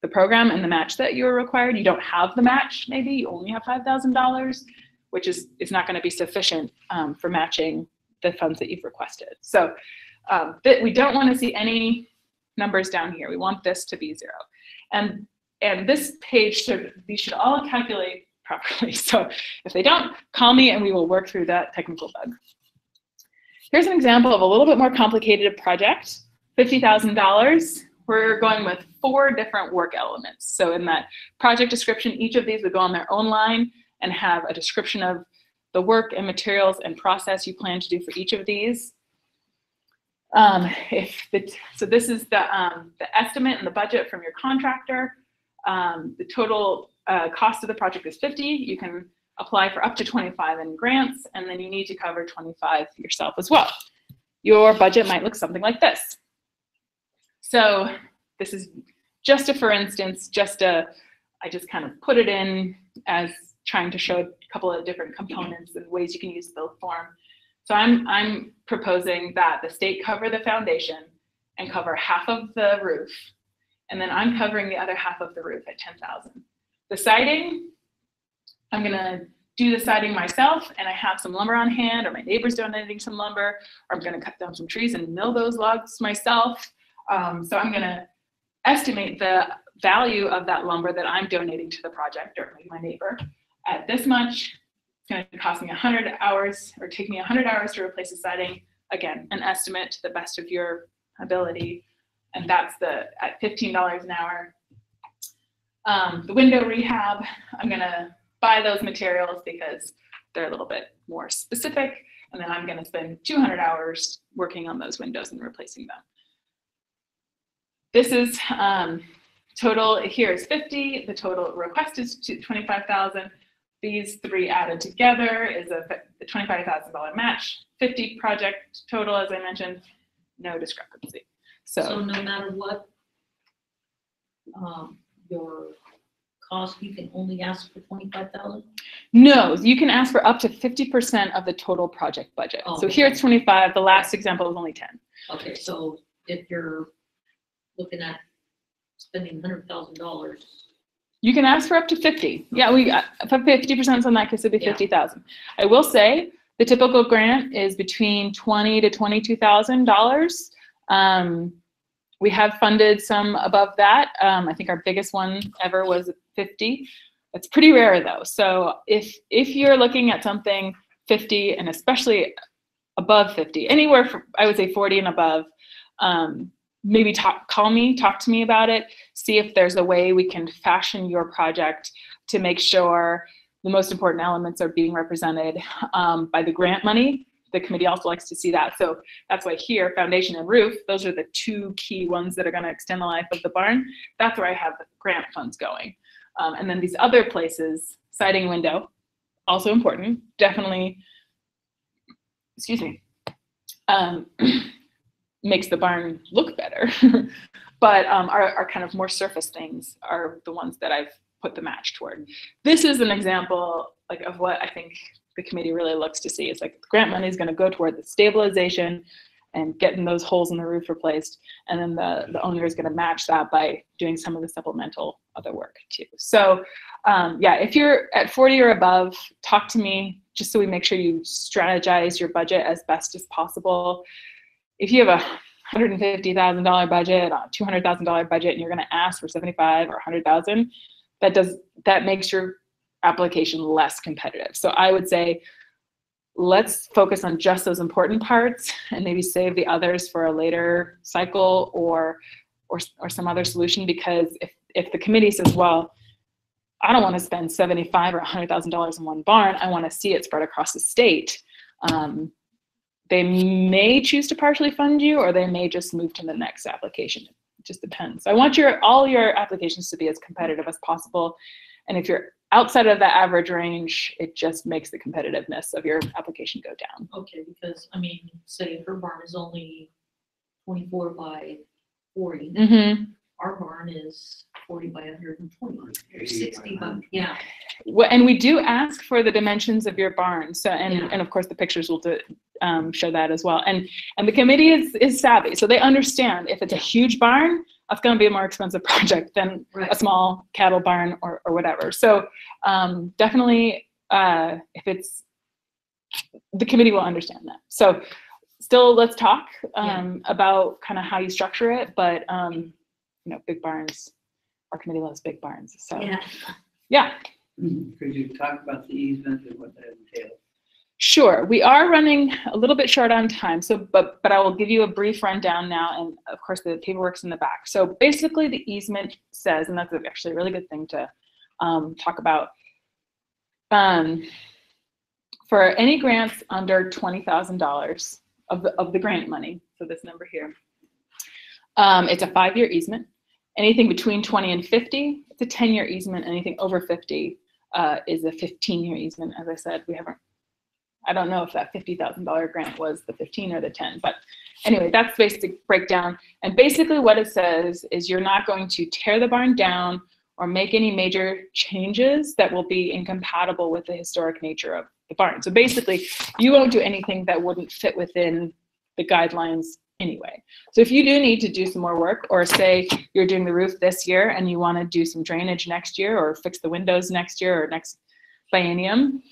the program and the match that you were required. You don't have the match, maybe you only have $5,000, which is not going to be sufficient for matching the funds that you've requested. So we don't want to see any numbers down here. We want this to be 0. And this page, these should all calculate properly. So if they don't, call me and we will work through that technical bug. Here's an example of a little bit more complicated project, $50,000. We're going with 4 different work elements. So in that project description, each of these would go on their own line and have a description of the work and materials and process you plan to do for each of these. So this is the estimate and the budget from your contractor. The total cost of the project is 50. You can apply for up to 25 in grants, and then you need to cover 25 yourself as well. Your budget might look something like this. So this is just for instance, I just kind of put it in as trying to show a couple of different components and ways you can use build form. So I'm proposing that the state cover the foundation and cover half of the roof, and then I'm covering the other half of the roof at 10,000. The siding, I'm gonna do the siding myself, and I have some lumber on hand, or my neighbor's donating some lumber, or I'm gonna cut down some trees and mill those logs myself. So I'm gonna estimate the value of that lumber that I'm donating to the project, or maybe my neighbor, at this much. It's going to cost me 100 hours, or take me 100 hours to replace the siding. Again, an estimate to the best of your ability, and that's at $15 an hour. The window rehab, I'm going to buy those materials because they're a little bit more specific, and then I'm going to spend 200 hours working on those windows and replacing them. This is total. Here is 50. The total request is 25,000. These three added together is a $25,000 match. 50 project total, as I mentioned, no discrepancy. So no matter what your cost, you can only ask for 25,000? No, you can ask for up to 50% of the total project budget. Oh, so okay. here it's 25. The last example was only 10. Okay, so if you're looking at spending $100,000. You can ask for up to 50. Yeah, we 50% on that case would be 50,000. I will say the typical grant is between $20,000 to $22,000. We have funded some above that. I think our biggest one ever was 50. It's pretty rare though. So if you're looking at something 50 and especially above 50, anywhere from, I would say 40 and above, maybe talk to me about it, see if there's a way we can fashion your project to make sure the most important elements are being represented by the grant money. The committee also likes to see that. So that's why here, foundation and roof, those are the two key ones that are going to extend the life of the barn. That's where I have the grant funds going. And then these other places, siding, window, also important, definitely, excuse me, makes the barn look better. But our kind of more surface things are the ones that I've put the match toward. This is an example like of what I think the committee really looks to see. Is like the grant money is going to go toward the stabilization and getting those holes in the roof replaced, and then the owner is going to match that by doing some of the supplemental other work too. So yeah, if you're at 40 or above, talk to me just so we make sure you strategize your budget as best as possible. If you have a $150,000 budget, a $200,000 budget, and you're going to ask for 75 or 100,000, that makes your application less competitive. So I would say let's focus on just those important parts and maybe save the others for a later cycle or some other solution. Because if the committee says, well, I don't want to spend $75,000 or $100,000 in one barn, I want to see it spread across the state. They may choose to partially fund you, or they may just move to the next application. It just depends. So I want all your applications to be as competitive as possible. And if you're outside of the average range, it just makes the competitiveness of your application go down. Okay, because I mean, say if her barn is only 24 by 40, Mm-hmm. our barn is 40 by 120, or 60 by, yeah. Well, and we do ask for the dimensions of your barn. So, and, Yeah. and of course the pictures will show that as well. And the committee is savvy. So they understand if it's a huge barn, that's going to be a more expensive project than Right. a small cattle barn or whatever. So definitely if it's, the committee will understand that. So still let's talk about kind of how you structure it. But you know, big barns, our committee loves big barns. So yeah. Could you talk about the easement and what that entails? Sure. We are running a little bit short on time, so but I will give you a brief rundown now, and of course the paperwork's in the back. So basically the easement says, and that's actually a really good thing to talk about, for any grants under $20,000 of the grant money, so this number here, it's a 5-year easement. Anything between 20 and 50, it's a 10-year easement. Anything over 50 is a 15-year easement. As I said, I don't know if that $50,000 grant was the 15 or the 10, but anyway, that's basic breakdown. And basically what it says is you're not going to tear the barn down or make any major changes that will be incompatible with the historic nature of the barn. So basically you won't do anything that wouldn't fit within the guidelines anyway. So if you do need to do some more work, or say you're doing the roof this year and you want to do some drainage next year, or fix the windows next year or next biennium,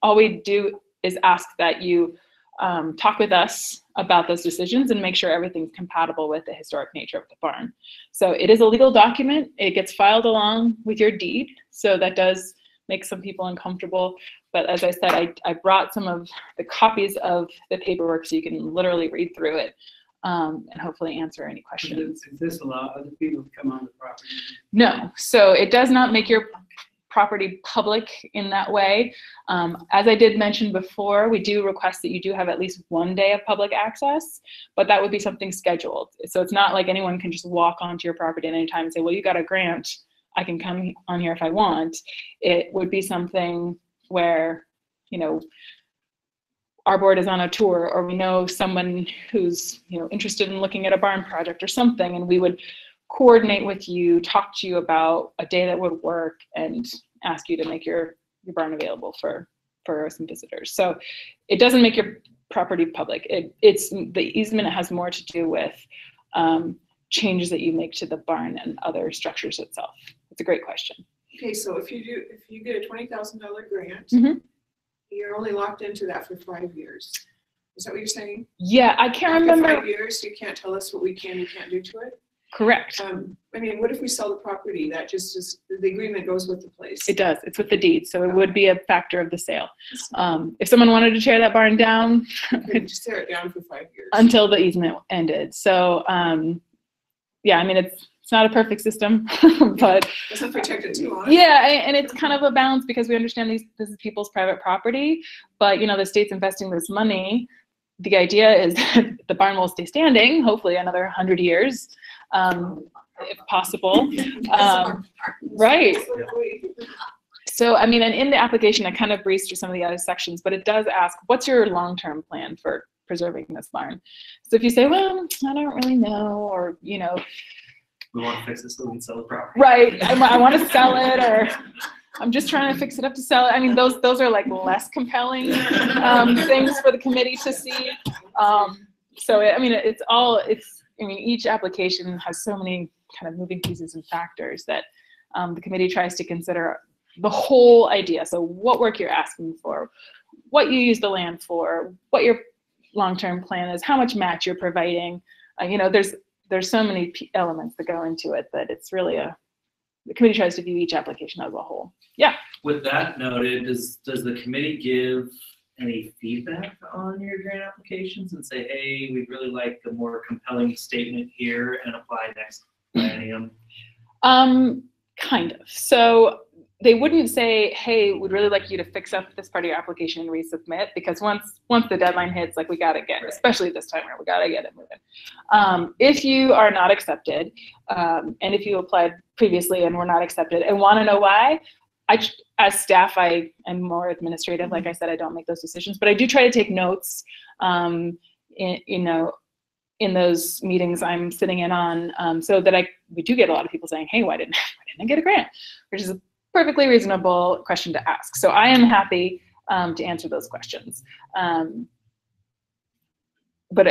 all we do is ask that you talk with us about those decisions and make sure everything's compatible with the historic nature of the barn. So it is a legal document. It gets filed along with your deed. So that does make some people uncomfortable. But as I said, I brought some of the copies of the paperwork so you can literally read through it and hopefully answer any questions. Does this allow other people to come on the property? No, so it does not make your property public in that way. As I did mention before, we do request that you do have at least one day of public access, but that would be something scheduled. So it's not like anyone can just walk onto your property at any time and say, well, you got a grant, I can come on here if I want. It would be something where, you know, our board is on a tour, or we know someone who's, you know, interested in looking at a barn project or something, and we would coordinate with you, talk to you about a day that would work, and ask you to make your barn available for some visitors. So it doesn't make your property public. It's the easement has more to do with changes that you make to the barn and other structures itself. It's a great question. Okay, so if you get a $20,000 grant, Mhm. you're only locked into that for 5 years. Is that what you're saying? Yeah, I can't After remember. 5 years, you can't tell us what we can and can't do to it? Correct. I mean, what if we sell the property? That just is, the agreement goes with the place. It does. It's with the deed, so it would be a factor of the sale. If someone wanted to tear that barn down, You just tear it down for 5 years. until the easement ended. So yeah, I mean, it's not a perfect system, but Doesn't protect it too long. yeah, and it's kind of a balance because we understand this is people's private property, but you know, the state's investing this money. The idea is that the barn will stay standing, hopefully another 100 years, if possible. Right. So, I mean, and in the application, I kind of breezed through some of the other sections, but it does ask, what's your long-term plan for preserving this barn? So if you say, well, I don't really know, or, you know, We want to fix this so we can sell the property. right, I want to sell it, or I'm just trying to fix it up to sell it. I mean, those are like less compelling things for the committee to see. So, I mean, I mean, each application has so many kind of moving pieces and factors that the committee tries to consider the whole idea. So what work you're asking for, what you use the land for, what your long-term plan is, how much match you're providing. You know, there's so many elements that go into it that it's really the committee tries to view each application as a whole. Yeah. With that noted, does the committee give any feedback on your grant applications and say, hey, we'd really like a more compelling statement here and apply next biennium? Kind of. So they wouldn't say, hey, we'd really like you to fix up this part of your application and resubmit, because once the deadline hits, like, we got to get, especially this time around, we got to get it moving. If you are not accepted, and if you applied previously and were not accepted and want to know why, as staff, I am more administrative. Like I said, I don't make those decisions, but I do try to take notes, in those meetings I'm sitting in on, so that we do get a lot of people saying, hey, why didn't I get a grant? Which is a perfectly reasonable question to ask. So I am happy to answer those questions. But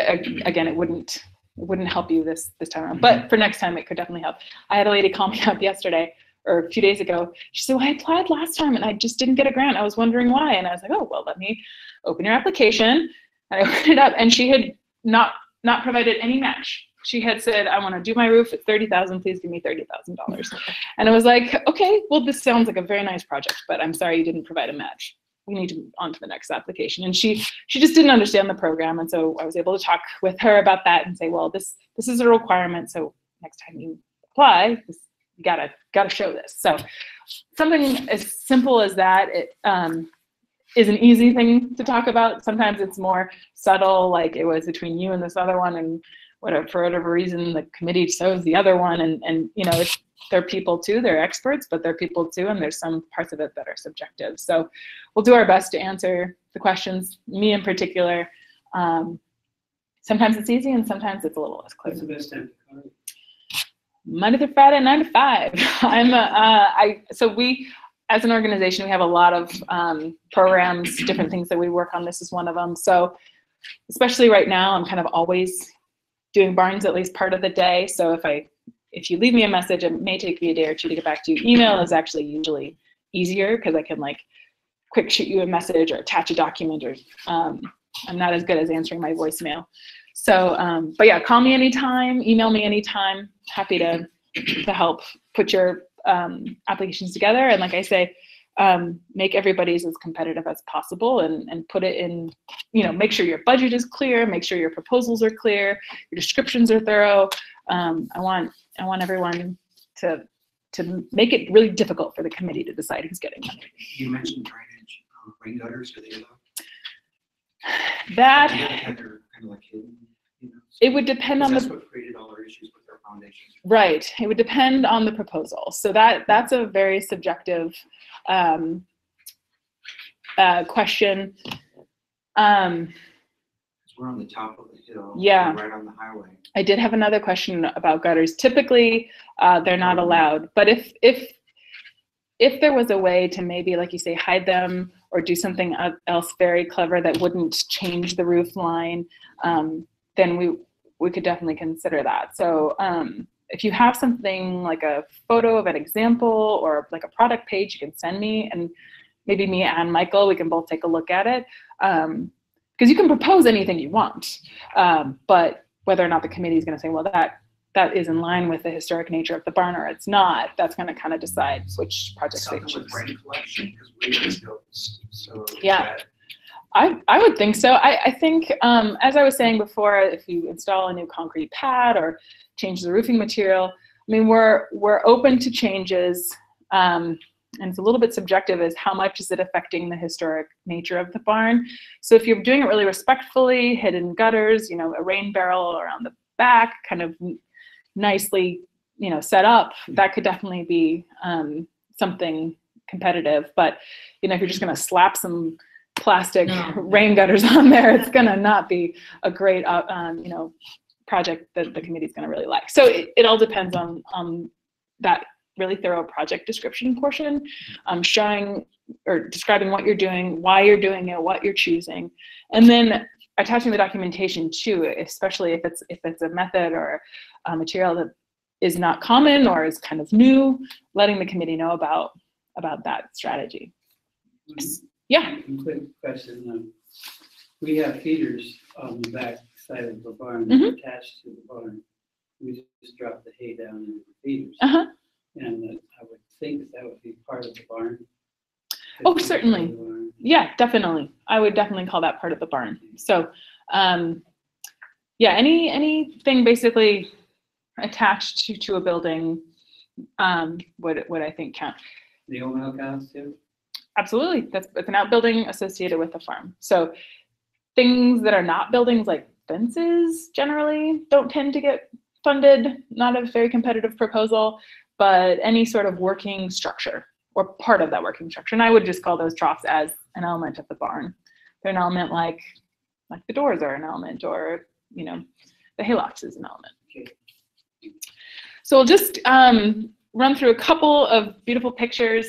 again, it wouldn't help you this time around. But for next time, it could definitely help. I had a lady call me up yesterday, or a few days ago. She said, well, I applied last time and I just didn't get a grant. I was wondering why. And I was like, oh, well, let me open your application. And I opened it up, and she had not provided any match. She had said, I want to do my roof at $30,000, please give me $30,000. And I was like, okay, well, this sounds like a very nice project, but I'm sorry you didn't provide a match. We need to move on to the next application. And she just didn't understand the program. And so I was able to talk with her about that and say, well, this is a requirement. So next time you apply, you gotta show this. So something as simple as that, it is an easy thing to talk about. Sometimes it's more subtle, like it was between you and this other one, and for whatever reason, the committee chose the other one. And you know, they're people too, they're experts, but they're people too, and there's some parts of it that are subjective. So we'll do our best to answer the questions, me in particular. Sometimes it's easy and sometimes it's a little less clear. What's the best time to call? Monday through Friday, 9 to 5. So we, as an organization, we have a lot of programs, different things that we work on. This is one of them. So especially right now, I'm kind of always doing barns at least part of the day. So if you leave me a message, it may take me a day or two to get back to you. Email is actually usually easier because I can like quick shoot you a message or attach a document or I'm not as good as answering my voicemail. So, but yeah, call me anytime, email me anytime. Happy to help put your applications together. And like I say, make everybody's as competitive as possible, and put it in, make sure your budget is clear, make sure your proposals are clear, your descriptions are thorough. I want everyone to make it really difficult for the committee to decide who's getting money. You mentioned drainage, rain gutters, are they allowed? That, They're kind of like hidden, it would depend on that's the, what created all our issues with our foundations. right, it would depend on the proposal. So that's a very subjective question. We're on the top of the hill. Yeah. Right on the highway. I did have another question about gutters. Typically, they're not allowed, but if there was a way to maybe, like you say, hide them or do something else very clever that wouldn't change the roof line, then we could definitely consider that. So if you have something like a photo of an example or like a product page, you can send me, and maybe me and Michael, we can both take a look at it. Because you can propose anything you want, but whether or not the committee is going to say, well, that is in line with the historic nature of the barn, or it's not, that's going to kind of decide which projects they choose. Rain collection, because we just go, so Yeah. I would think so. I think, as I was saying before, if you install a new concrete pad or change the roofing material, I mean, we're open to changes. And it's a little bit subjective as how much is it affecting the historic nature of the barn. So if you're doing it really respectfully, hidden gutters, a rain barrel around the back, kind of nicely, set up, that could definitely be something competitive. But, if you're just going to slap some plastic rain gutters on there, it's going to not be a great, project that the committee's going to really like. So it all depends on that really thorough project description portion, showing or describing what you're doing, why you're doing it, what you're choosing, and then attaching the documentation too, especially if it's a method or a material that is not common or is kind of new, letting the committee know about that strategy. Yeah. Quick question. We have feeders on the back side of the barn attached to the barn. We just drop the hay down into the feeders. And I would think that would be part of the barn. Oh, certainly. Yeah, definitely. I would definitely call that part of the barn. So, yeah, anything basically attached to a building would I think count. The old milk house too? Absolutely. It's an outbuilding associated with the farm. So things that are not buildings, like fences, generally don't tend to get funded. Not a very competitive proposal, but any sort of working structure or part of that working structure. And I would just call those troughs as an element of the barn. They're an element like the doors are an element, or the haylofts is an element. Okay. So we'll just run through a couple of beautiful pictures.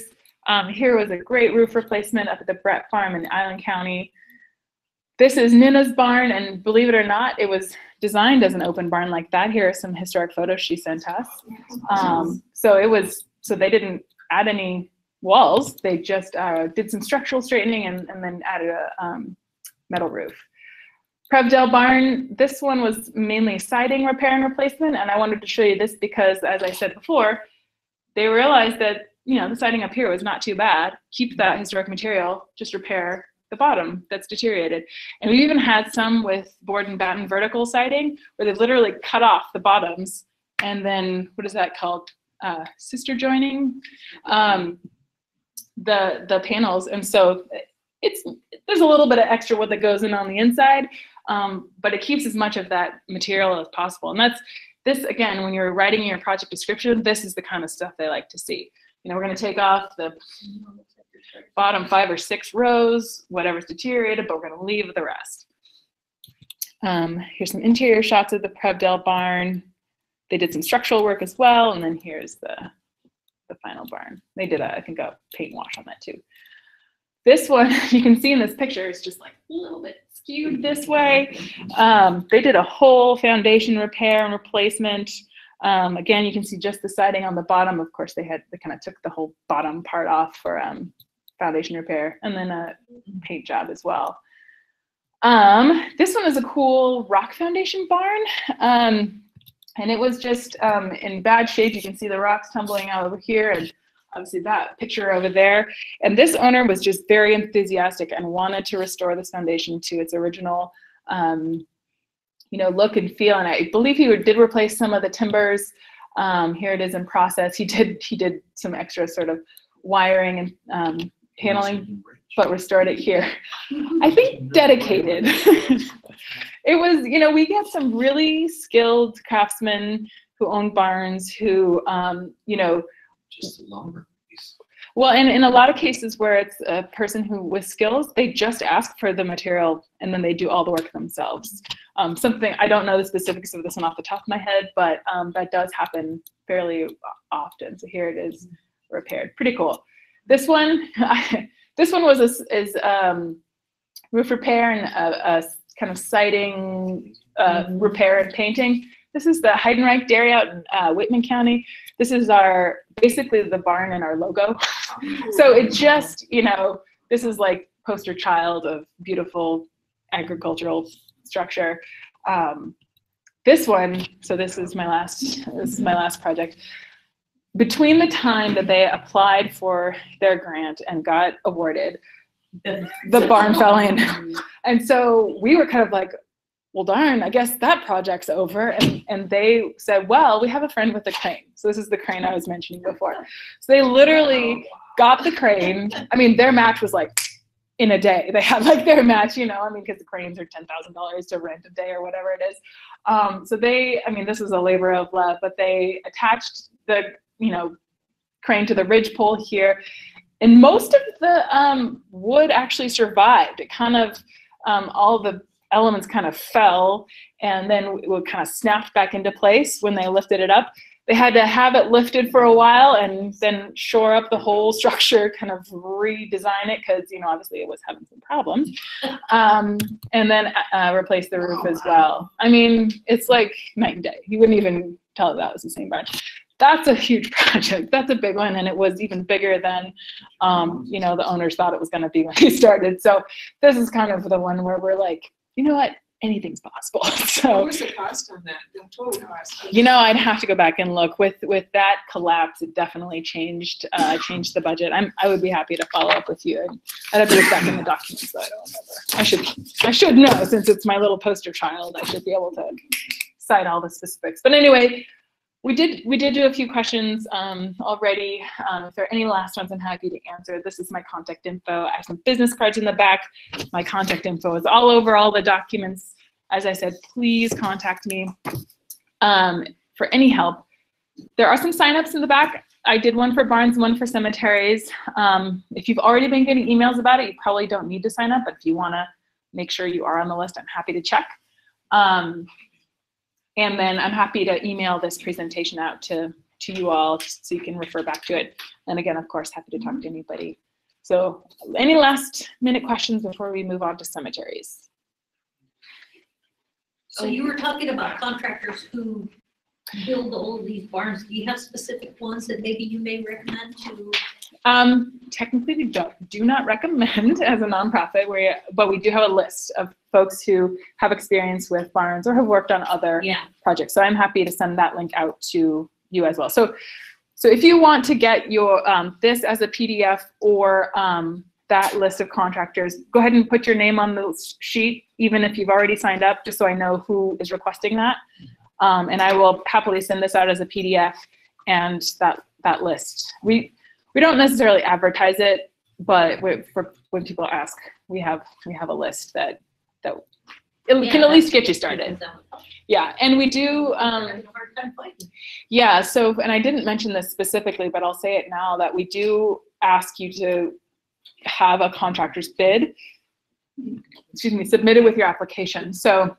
Here was a great roof replacement up at the Brett Farm in Island County. This is Nina's barn, and believe it or not, it was designed as an open barn like that. Here are some historic photos she sent us. So they didn't add any walls. They just did some structural straightening and then added a metal roof. Prevdale barn, this one was mainly siding repair and replacement, and I wanted to show you this because, as I said before, they realized that the siding up here was not too bad. Keep that historic material, just repair the bottom that's deteriorated. And we even had some with board and batten vertical siding where they literally cut off the bottoms and then, what is that called? Sister joining the panels. And so there's a little bit of extra wood that goes in on the inside, but it keeps as much of that material as possible. And this, again, when you're writing your project description, this is the kind of stuff they like to see. We're going to take off the bottom 5 or 6 rows, whatever's deteriorated, but we're going to leave the rest. Here's some interior shots of the Prevdale barn. They did some structural work as well, and then here's the final barn. They did, I think, a paint wash on that too. This one, you can see in this picture, is just like a little bit skewed this way. They did a whole foundation repair and replacement. Again, you can see just the siding on the bottom. Of course, they kind of took the whole bottom part off for foundation repair, and then a paint job as well. This one is a cool rock foundation barn. And it was just in bad shape. You can see the rocks tumbling out over here, and obviously that picture over there. And this owner was just very enthusiastic and wanted to restore this foundation to its original, look and feel. And I believe he did replace some of the timbers. Here it is in process. He did some extra sort of wiring and paneling, but restored it here. I think dedicated. It was, we get some really skilled craftsmen who own barns who, Just a lumber piece. well, and in a lot of cases where it's a person who with skills, they just ask for the material and then they do all the work themselves. Something, I don't know the specifics of this one off the top of my head, but that does happen fairly often. So here it is repaired. Pretty cool. This one, was roof repair and a kind of siding repair and painting. This is the Heidenreich Dairy out in Whitman County. This is basically the barn and our logo. So it just, this is like poster child of beautiful agricultural structure. This one, so this is my last project. Between the time that they applied for their grant and got awarded, the barn fell in. And so we were kind of like, well, darn, I guess that project's over. And they said, well, we have a friend with a crane. So this is the crane I was mentioning before. So they literally got the crane. I mean, their match was like in a day. They had like their match, because the cranes are $10,000 to rent a day or whatever it is. So this is a labor of love, but they attached the, crane to the ridge pole here. And most of the wood actually survived. It kind of, all the elements kind of fell and then it would kind of snapped back into place when they lifted it up. They had to have it lifted for a while and then shore up the whole structure, kind of redesign it because, obviously it was having some problems. And then replace the roof as well. I mean, it's like night and day. You wouldn't even tell that was the same barn. That's a huge project. That's a big one, and it was even bigger than, the owners thought it was going to be when they started. So this is kind of the one where we're like, you know what, anything's possible. So What was the cost on that? The total cost? I'd have to go back and look. With that collapse, it definitely changed the budget. I would be happy to follow up with you. I'd have to look back in the documents, so I don't remember. I should know since it's my little poster child. I should be able to cite all the specifics. But anyway. We did do a few questions already. If there are any last ones, I'm happy to answer. This is my contact info. I have some business cards in the back. My contact info is all over all the documents. As I said, please contact me for any help. There are some signups in the back. I did one for barns and one for cemeteries. If you've already been getting emails about it, you probably don't need to sign up. But if you want to make sure you are on the list, I'm happy to check. And then I'm happy to email this presentation out to you all so you can refer back to it. And again, of course, happy to talk to anybody. So any last minute questions before we move on to cemeteries? So you were talking about contractors who build all of these barns. Do you have specific ones that maybe you may recommend to? Technically, we do not recommend as a nonprofit, but we do have a list of folks who have experience with barns or have worked on other projects. So I'm happy to send that link out to you as well. So if you want to get your this as a PDF or that list of contractors, go ahead and put your name on the sheet, even if you've already signed up, just so I know who is requesting that. And I will happily send this out as a PDF and that list. We don't necessarily advertise it, but for when people ask, we have a list that can at least get you started. Yeah, and we do. Yeah, so and I didn't mention this specifically, but I'll say it now that we do ask you to have a contractor's bid, submitted with your application. So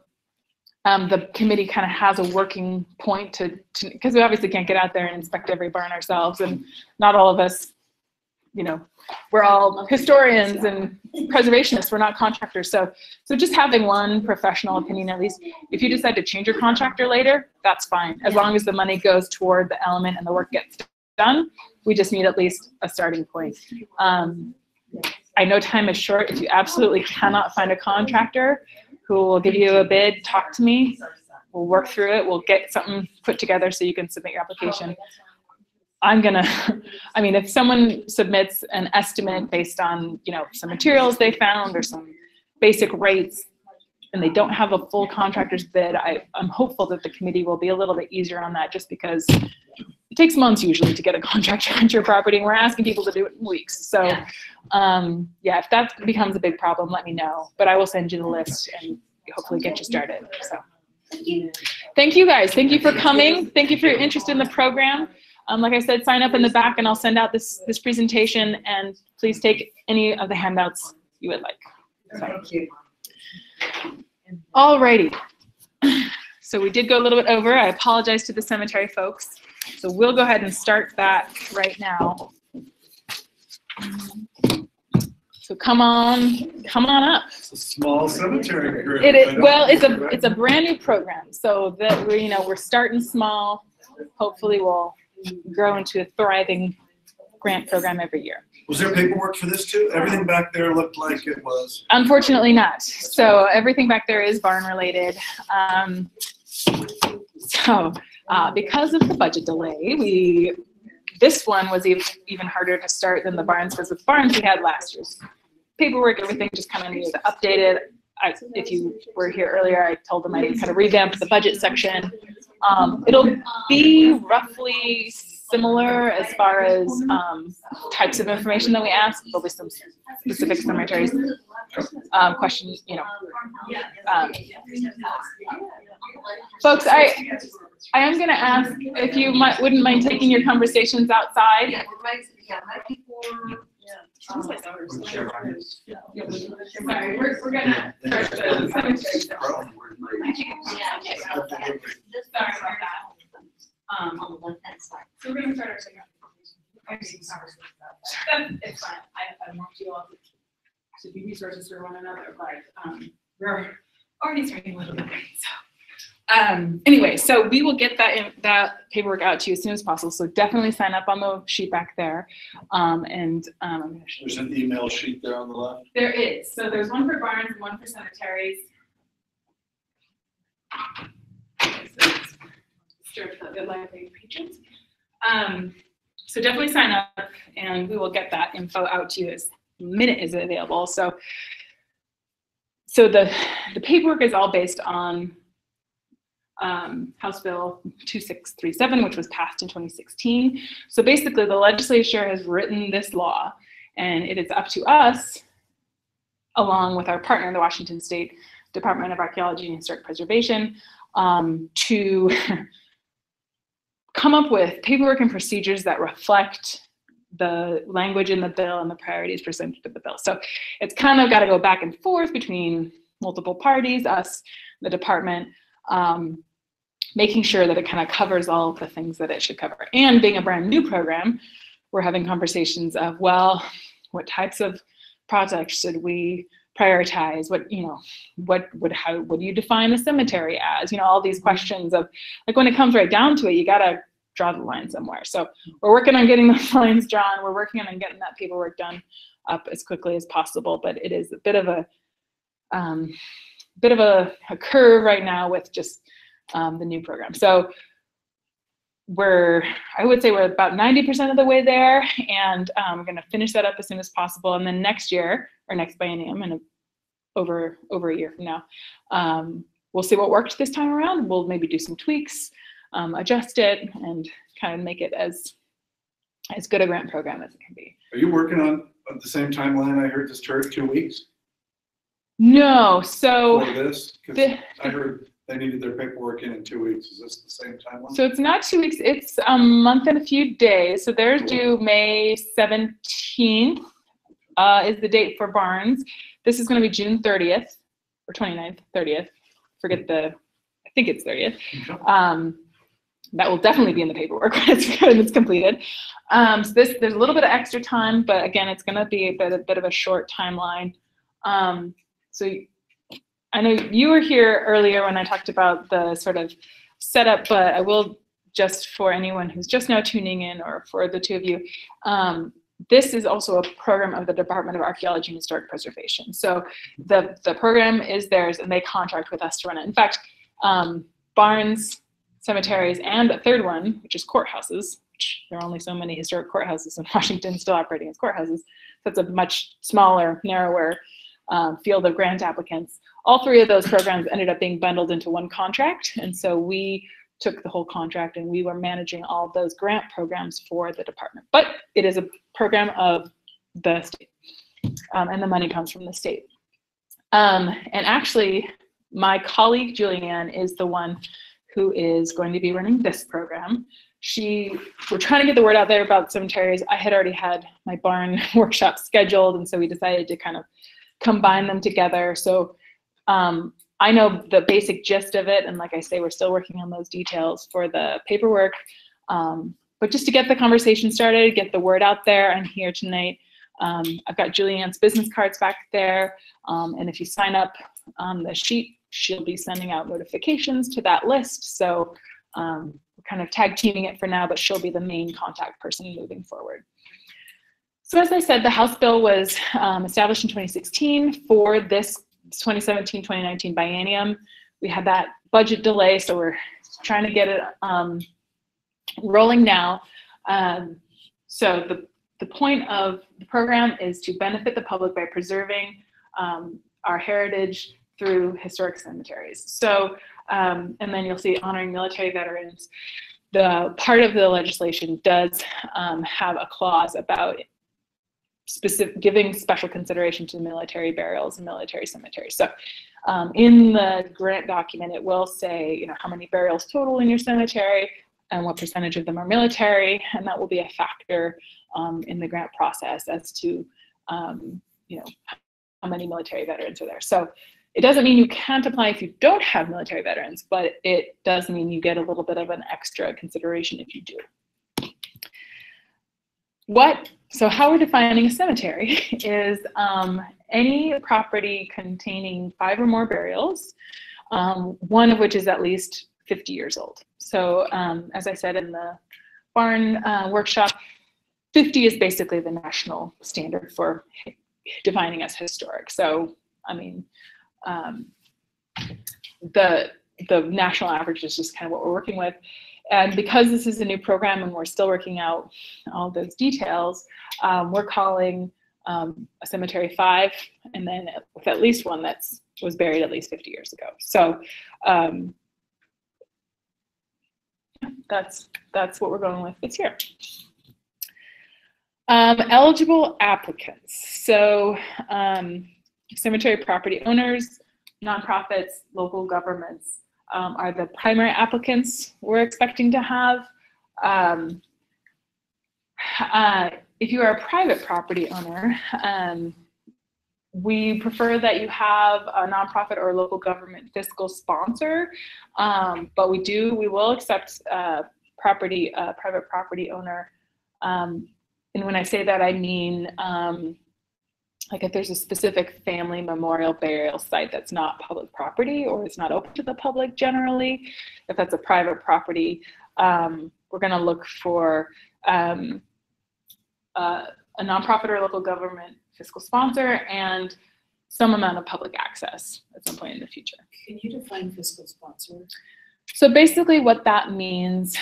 the committee kind of has a working point to because we obviously can't get out there and inspect every barn ourselves, and not all of us, we're all historians and preservationists. We're not contractors. So just having one professional opinion, at least, if you decide to change your contractor later, that's fine. As long as the money goes toward the element and the work gets done, we just need at least a starting point. I know time is short. If you absolutely cannot find a contractor who will give you a bid, talk to me. We'll work through it. We'll get something put together so you can submit your application. I mean, if someone submits an estimate based on, you know, some materials they found or some basic rates, and they don't have a full contractor's bid, I'm hopeful that the committee will be a little bit easier on that, just because it takes months usually to get a contractor onto your property, and we're asking people to do it in weeks. So yeah, if that becomes a big problem, let me know. But I will send you the list and hopefully get you started. So thank you guys. Thank you for coming. Thank you for your interest in the program. Like I said, sign up in the back and I'll send out this presentation, and please take any of the handouts you would like. So. Thank you. Alrighty. So we did go a little bit over. I apologize to the cemetery folks. So we'll go ahead and start that right now. So come on up. It's a small cemetery group. It is, well, it's a brand new program. So that we're starting small. Hopefully we'll grow into a thriving grant program every year. Was there paperwork for this too? Everything back there looked like it was. Unfortunately not. So everything back there is barn related. Because of the budget delay, this one was even harder to start than the barns, because with barns we had last year's paperwork, everything just kind of needed updated. If you were here earlier, I told them I kind of revamped the budget section. It'll be roughly similar as far as types of information that we ask. There'll be some specific cemeteries questions, you know. Folks, I am going to ask if you wouldn't mind taking your conversations outside. Sorry, we're gonna start the cemetery. Sorry about that. On the left-hand side. So we're gonna start our second conversation. It's fine. I want you all to be resources for one another, but we're already starting a little bit late. So anyway, so we will get that paperwork out to you as soon as possible. So definitely sign up on the sheet back there. I'm going to show you. There's an email sheet there on the left. There is. So there's one for barns and one for cemeteries. The lively patrons. So definitely sign up, and we will get that info out to you as minute is available. So the paperwork is all based on House Bill 2637, which was passed in 2016. So basically, the legislature has written this law, and it is up to us, along with our partner, the Washington State Department of Archaeology and Historic Preservation, to come up with paperwork and procedures that reflect the language in the bill and the priorities presented to the bill. So it's kind of got to go back and forth between multiple parties, us, the department, making sure that it kind of covers all of the things that it should cover. And being a brand new program, we're having conversations of, well, what types of projects should we prioritize? What do you define a cemetery as? You know, all these questions of, like, when it comes right down to it, you gotta draw the line somewhere. So we're working on getting those lines drawn. We're working on getting that paperwork done up as quickly as possible, but it is a bit of a curve right now with just the new program. So I would say we're about 90% of the way there, and we're going to finish that up as soon as possible. And then next year, or next biennium, and over a year from now, we'll see what worked this time around. We'll maybe do some tweaks, adjust it, and kind of make it as good a grant program as it can be. Are you working on at the same timeline I heard this church, 2 weeks? No, so For this? 'Cause I heard they needed their paperwork in 2 weeks. Is this the same timeline? So it's not 2 weeks, it's a month and a few days. So they're due May 17th is the date for barns. This is going to be June 30th or 29th, 30th. I think it's 30th. That will definitely be in the paperwork when it's completed. So there's a little bit of extra time, but again, it's going to be a bit of a short timeline. So I know you were here earlier when I talked about the sort of setup, but I will, just for anyone who's just now tuning in, or for the two of you, this is also a program of the Department of Archaeology and Historic Preservation. So the program is theirs, and they contract with us to run it. In fact, barns, cemeteries, and a third one, which is courthouses, which there are only so many historic courthouses in Washington still operating as courthouses. So it's a much smaller, narrower field of grant applicants. All three of those programs ended up being bundled into one contract. And so we took the whole contract and we were managing all of those grant programs for the department. But it is a program of the state, and the money comes from the state. And actually, my colleague Julianne is the one who is going to be running this program. We're trying to get the word out there about cemeteries. I had already had my barn workshop scheduled, and so we decided to kind of combine them together. So I know the basic gist of it, and like I say, we're still working on those details for the paperwork. But just to get the conversation started, get the word out there, I'm here tonight. I've got Julianne's business cards back there, and if you sign up on the sheet, she'll be sending out notifications to that list. So we're kind of tag teaming it for now, but she'll be the main contact person moving forward. So as I said, the House bill was established in 2016 for this 2017-2019 biennium. We had that budget delay, so we're trying to get it rolling now. So the point of the program is to benefit the public by preserving our heritage through historic cemeteries. So, and then you'll see honoring military veterans. The part of the legislation does have a clause about giving special consideration to military burials and military cemeteries. So in the grant document, it will say, how many burials total in your cemetery and what percentage of them are military, and that will be a factor in the grant process as to, how many military veterans are there. So it doesn't mean you can't apply if you don't have military veterans, but it does mean you get a little bit of an extra consideration if you do. So how we're defining a cemetery is any property containing 5 or more burials, one of which is at least 50 years old. So as I said in the barn workshop, 50 is basically the national standard for defining as historic. So, I mean, the national average is just kind of what we're working with. And because this is a new program and we're still working out all those details, we're calling a cemetery 5, and then with at least one that was buried at least 50 years ago. So that's what we're going with this year. Eligible applicants. So cemetery property owners, nonprofits, local governments are the primary applicants we're expecting to have. If you are a private property owner, we prefer that you have a nonprofit or a local government fiscal sponsor, but we will accept private property owner. And when I say that, I mean like if there's a specific family memorial burial site that's not public property or it's not open to the public generally, if that's a private property, we're going to look for a nonprofit or local government fiscal sponsor and some amount of public access at some point in the future. Can you define fiscal sponsor? So basically what that means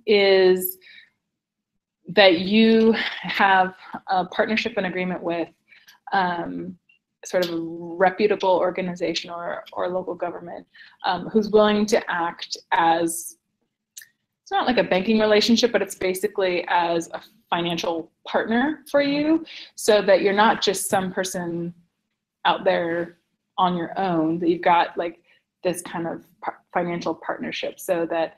is that you have a partnership and agreement with sort of a reputable organization or local government who's willing to act as, it's not like a banking relationship, but it's basically as a financial partner for you, so that you're not just some person out there on your own, that you've got like this kind of financial partnership, so that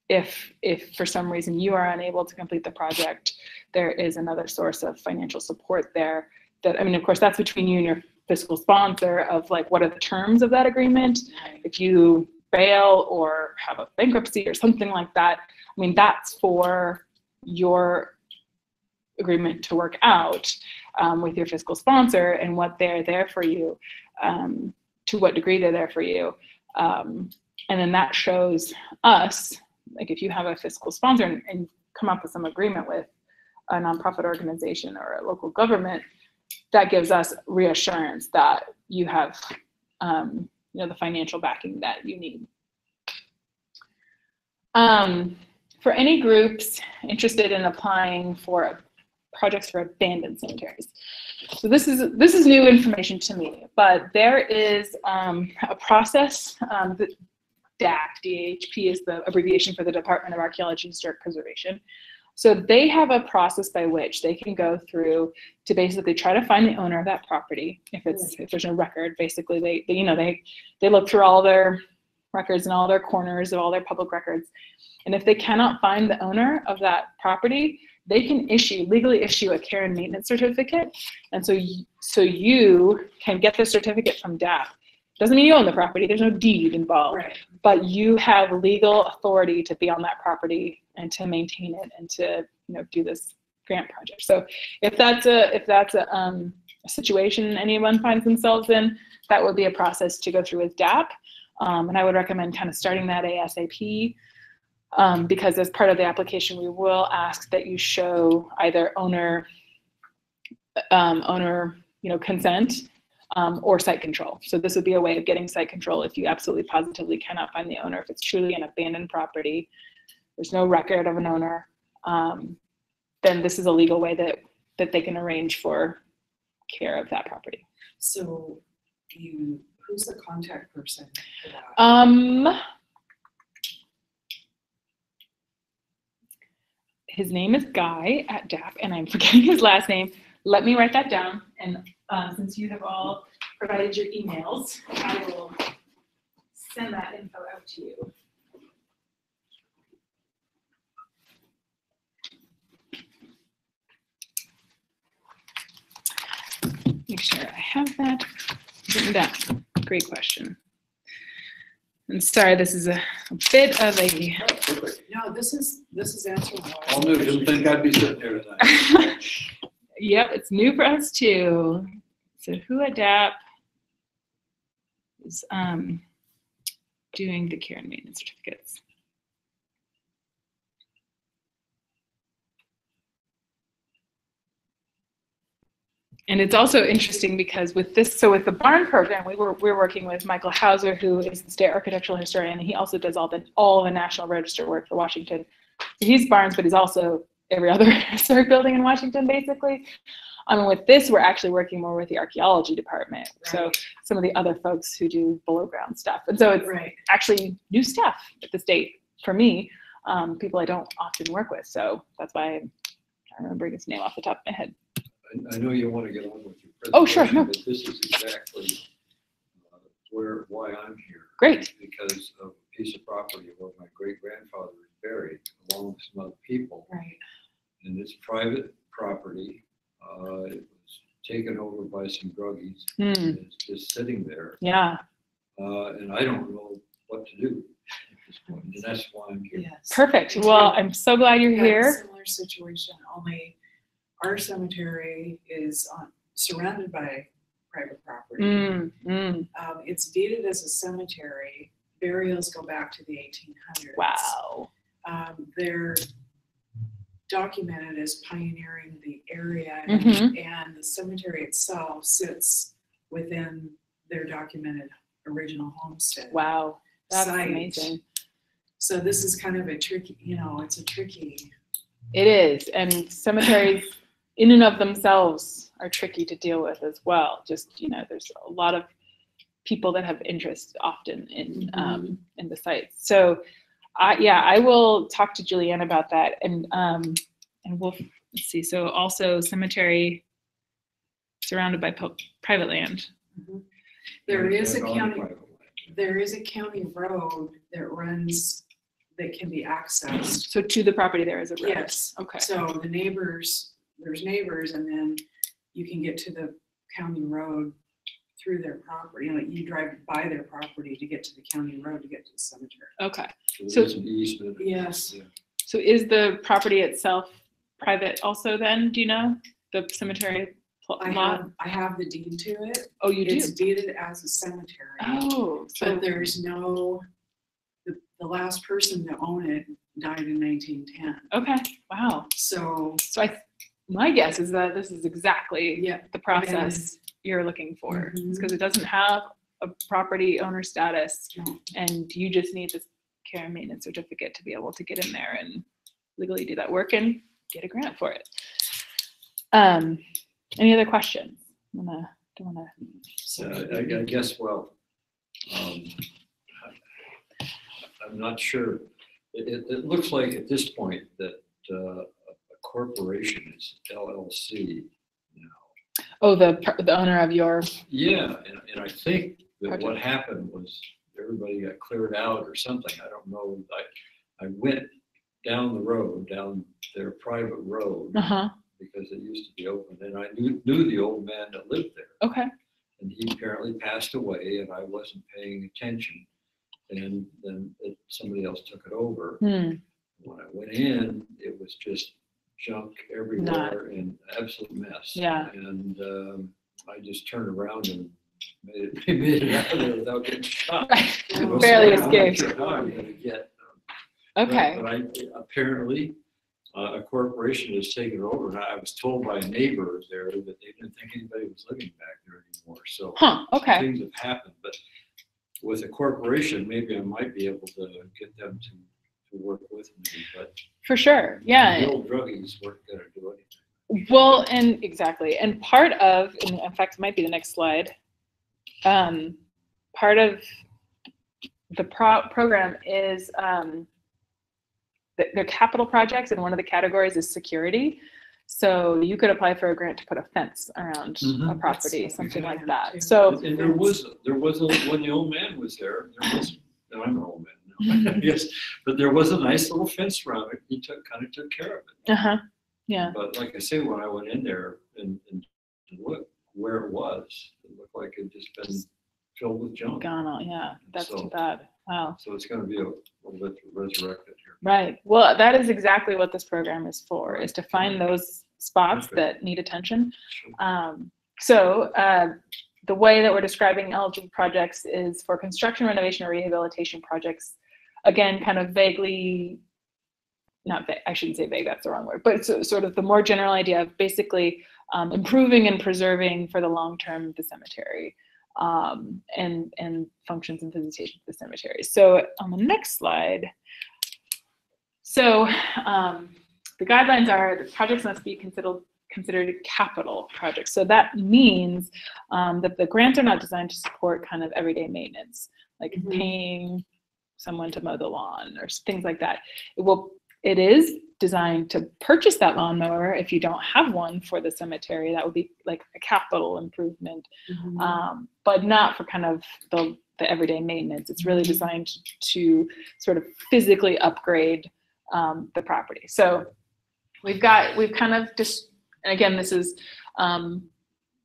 if for some reason you are unable to complete the project, there is another source of financial support there. That, I mean, of course, that's between you and your fiscal sponsor of like, what are the terms of that agreement? If you fail or have a bankruptcy or something like that, I mean, that's for your agreement to work out with your fiscal sponsor and what they're there for you, to what degree they're there for you. And then that shows us, like if you have a fiscal sponsor and come up with some agreement with a nonprofit organization or a local government, that gives us reassurance that you have, the financial backing that you need. For any groups interested in applying for projects for abandoned cemeteries. So this is new information to me, but there is a process that DAHP is the abbreviation for the Department of Archaeology and Historic Preservation. So they have a process by which they can go through to basically try to find the owner of that property. If there's no record, basically they look through all their records and all their corners of all their public records. And if they cannot find the owner of that property, they can legally issue a care and maintenance certificate. And so you can get the certificate from DAP. Doesn't mean you own the property, there's no deed involved, right. But you have legal authority to be on that property and to maintain it and to do this grant project. So if that's a situation anyone finds themselves in, that would be a process to go through with DAP. And I would recommend kind of starting that ASAP. Because as part of the application, we will ask that you show either owner consent or site control. So this would be a way of getting site control if you absolutely positively cannot find the owner. If it's truly an abandoned property, there's no record of an owner, then this is a legal way that they can arrange for care of that property. So who's the contact person for that? His name is Guy at DAP, and I'm forgetting his last name. Let me write that down. And since you have all provided your emails, I will send that info out to you. Make sure I have that written down. Great question. And sorry, this is a bit of a. No, this is answering. All new. Didn't think I'd be sitting here tonight. Yep, it's new for us too. So who at DAP is doing the care and maintenance certificates? And it's also interesting because with the barn program, we're working with Michael Hauser, who is the state architectural historian, and he also does all the National Register work for Washington. So he's barns, but he's also every other historic building in Washington, basically. With this, we're actually working more with the archaeology department. Right. So some of the other folks who do below ground stuff. And so it's actually new stuff at the state for me, people I don't often work with. So that's why I'm remembering his name off the top of my head. I know you want to get on with your presentation. Oh, sure. No. But this is exactly why I'm here. Great. Because of a piece of property where my great-grandfather was buried, along with some other people. Right. And it's private property. It was taken over by some druggies. And it's just sitting there. Yeah. And I don't know what to do at this point. And that's why I'm here. Yes. Perfect. Well, I'm so glad you're here. Similar situation, only our cemetery is surrounded by private property. It's deeded as a cemetery. Burials go back to the 1800s. Wow. They're documented as pioneering the area, and the cemetery itself sits within their documented original homestead. Wow, that's site. Amazing. So this is kind of a tricky, it's a tricky. It is, and cemeteries in and of themselves are tricky to deal with as well. Just, there's a lot of people that have interest often in the sites. So I will talk to Julianne about that, and we'll see. So also cemetery surrounded by private land. There is a county road that runs, that can be accessed. So to the property there is a road. Yes. Okay. So there's neighbors, and then you can get to the county road through their property. You drive by their property to get to the county road to get to the cemetery. Okay. So there's an easement. Yes. Yeah. So is the property itself private also then? Do you know the cemetery lot? I have the deed to it. Oh, you do? It's deeded as a cemetery. Oh, so but there's no, the last person to own it died in 1910. Okay, wow. So, So my guess is that this is exactly yeah, the process you're looking for. Mhm. Because it doesn't have a property owner status, no. and you just need this care and maintenance certificate to be able to get in there and legally do that work and get a grant for it. Any other questions? So I guess, well, I'm not sure. It looks like at this point that a corporation is LLC now. Oh, the owner of your. Yeah, and I think that Project. what happened was everybody got cleared out or something. I don't know. I went down the road, down their private road, because it used to be open, and I knew the old man that lived there. Okay. And he apparently passed away, and I wasn't paying attention. And then somebody else took it over. When I went in, it was just junk everywhere and absolute mess. Yeah. And I just turned around and made it out of there without getting shot. Right. You know, Barely so I'm not escaped. sure how I'm gonna get. Okay. But apparently, a corporation has taken it over. And I was told by neighbors there that they didn't think anybody was living back there anymore. So Okay. things have happened. But with a corporation, maybe I might be able to get them to work with me. But For sure. Yeah. the old druggies weren't going to do anything. Well, and exactly. And part of, in fact, it might be the next slide. Part of the program is their capital projects, and one of the categories is security. So you could apply for a grant to put a fence around a property, something like that. So And there was when the old man was there was, and I'm an old man now, yes, but there was a nice little fence around it. He kind of took care of it. Yeah. But like I say, when I went in there and looked where it was, it looked like it had just been filled with junk. Gone all, yeah. That's So- too bad. Wow. So it's going to be a little bit resurrected here. Right. Well, that is exactly what this program is for, is to find those spots Okay. that need attention. Sure. The way that we're describing eligible projects is for construction, renovation, or rehabilitation projects. Again, kind of vaguely, not vague, I shouldn't say vague, that's the wrong word, but sort of the more general idea of basically improving and preserving for the long term the cemetery. And functions and visitation to the cemetery. So on the next slide, so the guidelines are the projects must be considered capital projects. So that means that the grants are not designed to support kind of everyday maintenance, like paying someone to mow the lawn or things like that. It is designed to purchase that lawnmower if you don't have one for the cemetery. That would be like a capital improvement, but not for kind of the everyday maintenance. It's really designed to sort of physically upgrade the property. So we've kind of just, and again, this is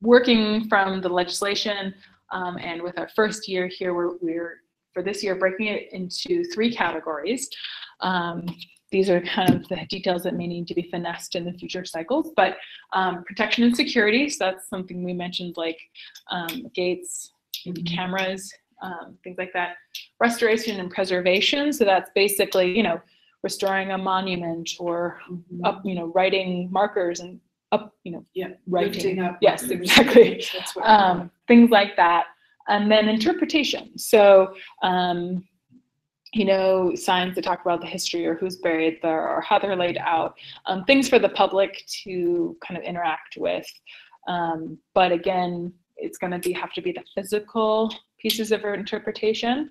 working from the legislation, and with our first year here, we're for this year breaking it into 3 categories. These are kind of the details that may need to be finessed in the future cycles, but protection and security, so that's something we mentioned, like gates, maybe cameras, things like that. Restoration and preservation, so that's basically, restoring a monument or writing markers and writing up. Yes, exactly. That's what Things like that. And then interpretation. So, signs that talk about the history or who's buried there or how they're laid out, things for the public to kind of interact with. But again, it's going to have to be the physical pieces of interpretation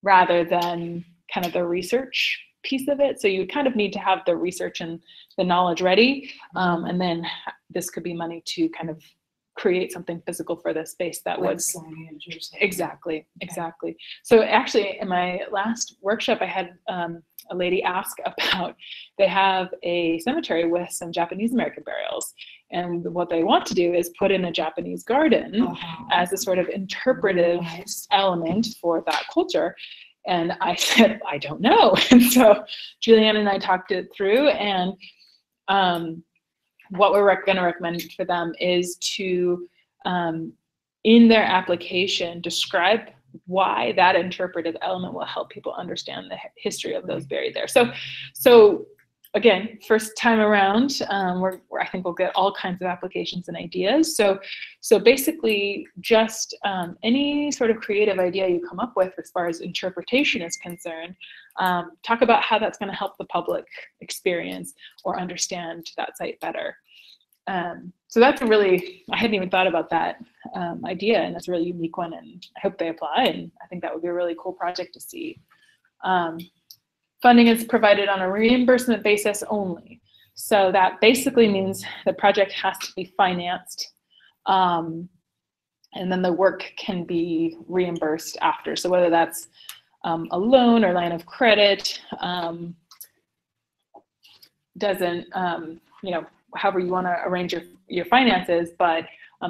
rather than kind of the research piece of it. So you kind of need to have the research and the knowledge ready. And then this could be money to kind of create something physical for the space that would exactly. So actually in my last workshop I had a lady ask about, they have a cemetery with some Japanese American burials, and what they want to do is put in a Japanese garden as a sort of interpretive element for that culture. And I said, I don't know. And so Julianne and I talked it through, and what we're going to recommend for them is to, in their application, describe why that interpretive element will help people understand the history of those buried there. So again, first time around, I think we'll get all kinds of applications and ideas. So basically, just any sort of creative idea you come up with as far as interpretation is concerned, talk about how that's going to help the public experience or understand that site better. So that's a really, I hadn't even thought about that idea, and that's a really unique one, and I hope they apply, and I think that would be a really cool project to see. Funding is provided on a reimbursement basis only. So that basically means the project has to be financed, and then the work can be reimbursed after. So whether that's a loan or line of credit, doesn't, you know, however you want to arrange your finances, but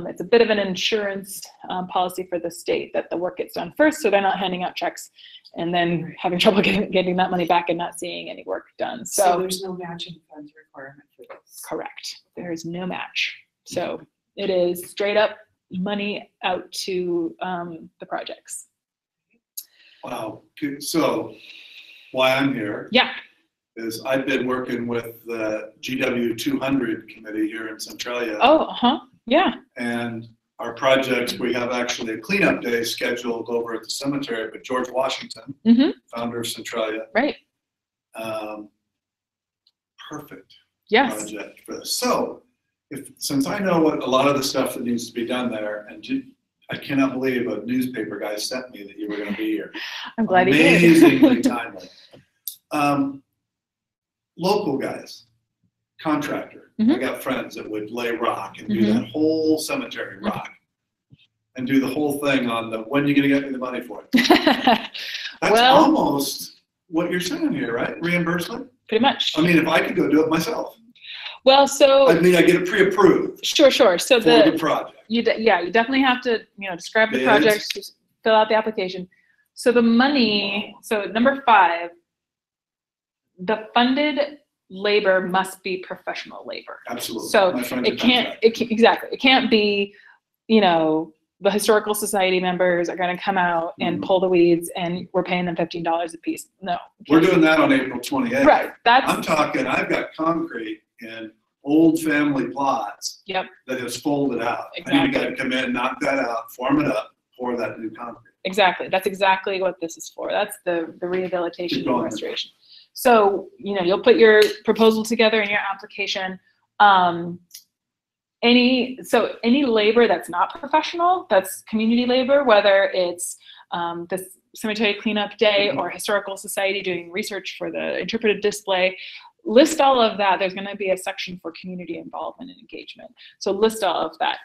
it's a bit of an insurance policy for the state that the work gets done first, so they're not handing out checks and then having trouble getting that money back and not seeing any work done. So there's no matching funds requirement for this. Correct. There is no match. So it is straight up money out to the projects. Wow. So why I'm here. Yeah. Is I've been working with the GW 200 committee here in Centralia. Oh, yeah. And our projects, we have actually a cleanup day scheduled over at the cemetery, but George Washington, founder of Centralia. Right. Perfect project for this. So since I know what a lot of the stuff that needs to be done there, and I cannot believe a newspaper guy sent me that you were going to be here. I'm glad he did. Amazingly timely. Local guys, contractor. I got friends that would lay rock and do that whole cemetery rock and do the whole thing on the when you going to get me the money for it. That's almost what you're saying here, right? Reimbursement? Pretty much. I mean, if I could go do it myself. Well, so I mean, I get it pre-approved. Sure. So for the project. You definitely have to, you know, describe the project, just fill out the application. So the money, so number 5, the funded labor must be professional labor. Absolutely. So it can't be, you know, the historical society members are going to come out and pull the weeds and we're paying them $15 a piece. No. We're doing that on April 28th. Right. I'm talking, I've got concrete in old family plots that is folded out. Exactly. I need a guy to come in, knock that out, form it up, pour that new concrete. Exactly. That's exactly what this is for. That's the rehabilitation and restoration. So, you know, you'll put your proposal together in your application. Any labor that's not professional, that's community labor, whether it's this cemetery cleanup day or historical society doing research for the interpretive display, list all of that. There's going to be a section for community involvement and engagement. So list all of that.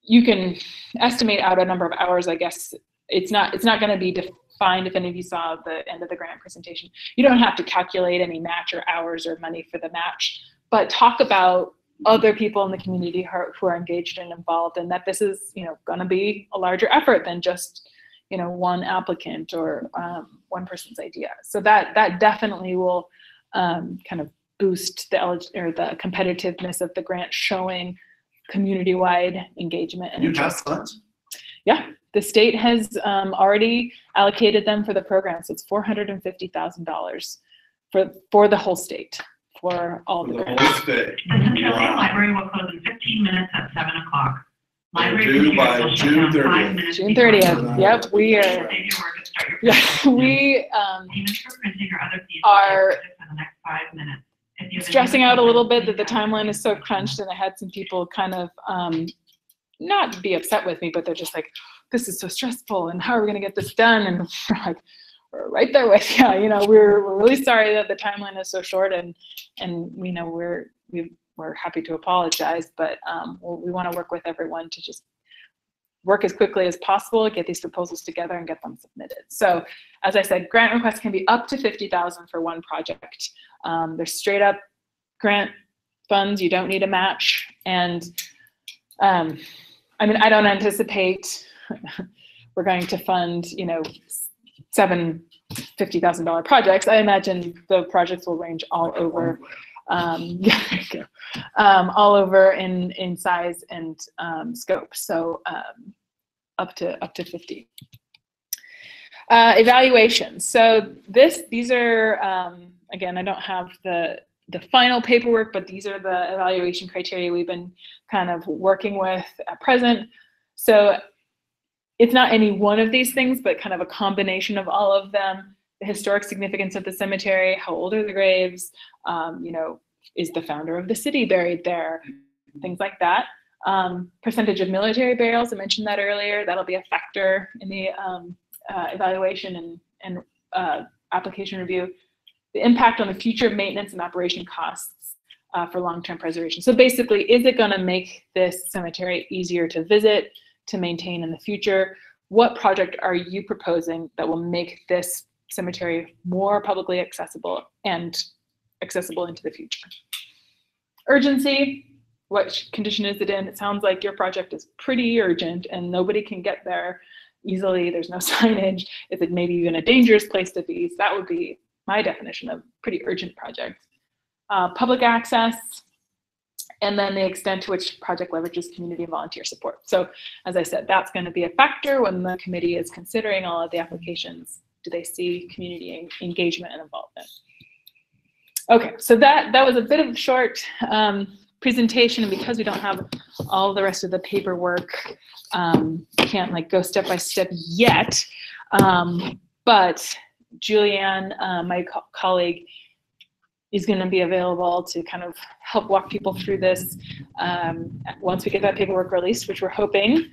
You can estimate out a number of hours, I guess. It's not going to be defined. If any of you saw the end of the grant presentation, you don't have to calculate any match or hours or money for the match, but talk about other people in the community who are engaged and involved, and that this is, you know, going to be a larger effort than just, you know, one applicant or one person's idea. So that definitely will kind of boost the competitiveness of the grant, showing community-wide engagement and interest. You have funds? Yeah, the state has already allocated them for the program, so it's $450,000 for the whole state, for all the grants. Whole state. The Centralia Library will close in 15 minutes at 7 o'clock. Library Due by computers will June shut down 5 30th. minutes June before 30th. closing. Yep, we are. Save your work and start your Yeah, we payments for printing or other fees are for the next 5 minutes. If you have any stressing other out a little bit questions, that the timeline is so crunched, and I had some people kind of not be upset with me, but they're just like, this is so stressful, and how are we going to get this done? And we're like, we're right there with you. You know, we're really sorry that the timeline is so short, and we know we're happy to apologize, but we want to work with everyone to just work as quickly as possible, get these proposals together and get them submitted. So as I said, grant requests can be up to $50,000 for one project. They're straight up grant funds. You don't need a match. And I mean, I don't anticipate we're going to fund, you know, 7 $50,000 projects. I imagine the projects will range all over, all over in size and scope. So up to 50. Evaluations. So these are, again, I don't have the final paperwork, but these are the evaluation criteria we've been kind of working with at present. So it's not any one of these things, but kind of a combination of all of them. The historic significance of the cemetery, how old are the graves, you know, is the founder of the city buried there, things like that. Percentage of military burials, I mentioned that earlier. That'll be a factor in the evaluation and application review. The impact on the future maintenance and operation costs for long-term preservation. So basically, is it going to make this cemetery easier to visit, to maintain in the future? What project are you proposing that will make this cemetery more publicly accessible and accessible into the future? Urgency. What condition is it in? It sounds like your project is pretty urgent and nobody can get there easily. There's no signage. Is it maybe even a dangerous place to be? So that would be my definition of pretty urgent project. Public access, and then the extent to which project leverages community and volunteer support. So as I said, that's going to be a factor when the committee is considering all of the applications. Do they see community engagement and involvement? Okay, so that was a bit of a short presentation, and because we don't have all the rest of the paperwork, can't like go step by step yet. But Julianne, my colleague, is going to be available to kind of help walk people through this once we get that paperwork released, which we're hoping,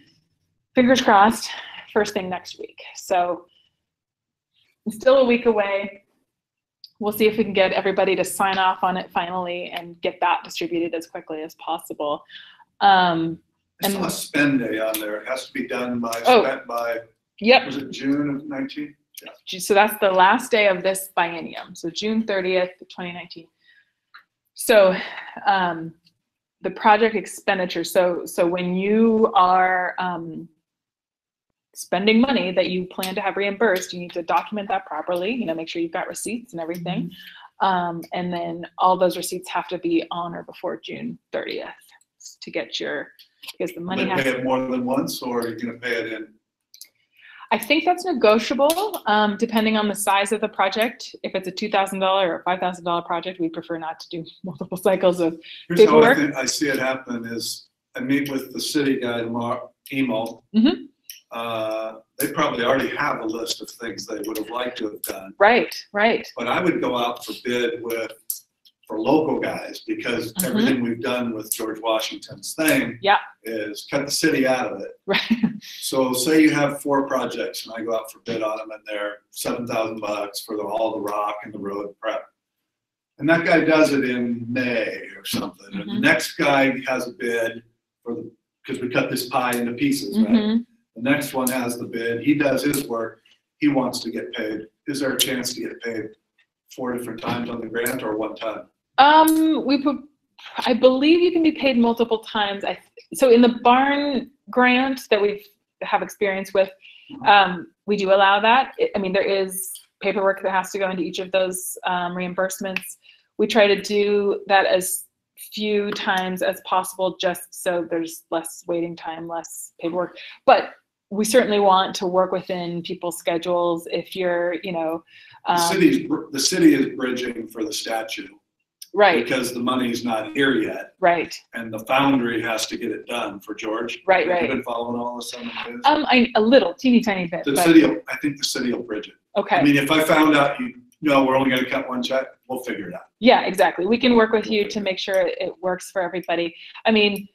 fingers crossed, first thing next week. So it's still a week away. We'll see if we can get everybody to sign off on it finally and get that distributed as quickly as possible. I saw a spend day on there. It has to be done by, spent by, yep. Was it June of 19? Yeah. So that's the last day of this biennium. So June 30th, 2019. So the project expenditure. So when you are spending money that you plan to have reimbursed, you need to document that properly, you know, make sure you've got receipts and everything. And then all those receipts have to be on or before June 30th to get your, because the money has to pay it more than once, or are you going to pay it in? I think that's negotiable, depending on the size of the project. If it's a $2,000 or $5,000 project, we prefer not to do multiple cycles of paperwork. Here's how I see it happen is I meet with the city guy tomorrow, Emo. They probably already have a list of things they would have liked to have done. Right, right. But I would go out for bid for local guys, because everything we've done with George Washington's thing is cut the city out of it. Right. So say you have 4 projects and I go out for bid on them and they're $7,000 for all the rock and the road prep. And that guy does it in May or something. And the next guy has a bid because we cut this pie into pieces, right? The next one has the bid. He does his work. He wants to get paid. Is there a chance to get paid 4 different times on the grant or one time? I believe you can be paid multiple times. So in the barn grant that we have experience with, we do allow that. I mean, there is paperwork that has to go into each of those reimbursements. We try to do that as few times as possible, just so there's less waiting time, less paperwork. But we certainly want to work within people's schedules. If you're, you know, the city is bridging for the statue. Right. Because the money's not here yet. Right. And the foundry has to get it done for George. Right, Have right. you been following all this on the news? A little, teeny tiny bit. I think the city will bridge it. Okay. I mean, if I found out, we're only going to cut one check, we'll figure it out. Yeah, exactly. We can work with you to make sure it works for everybody. I mean,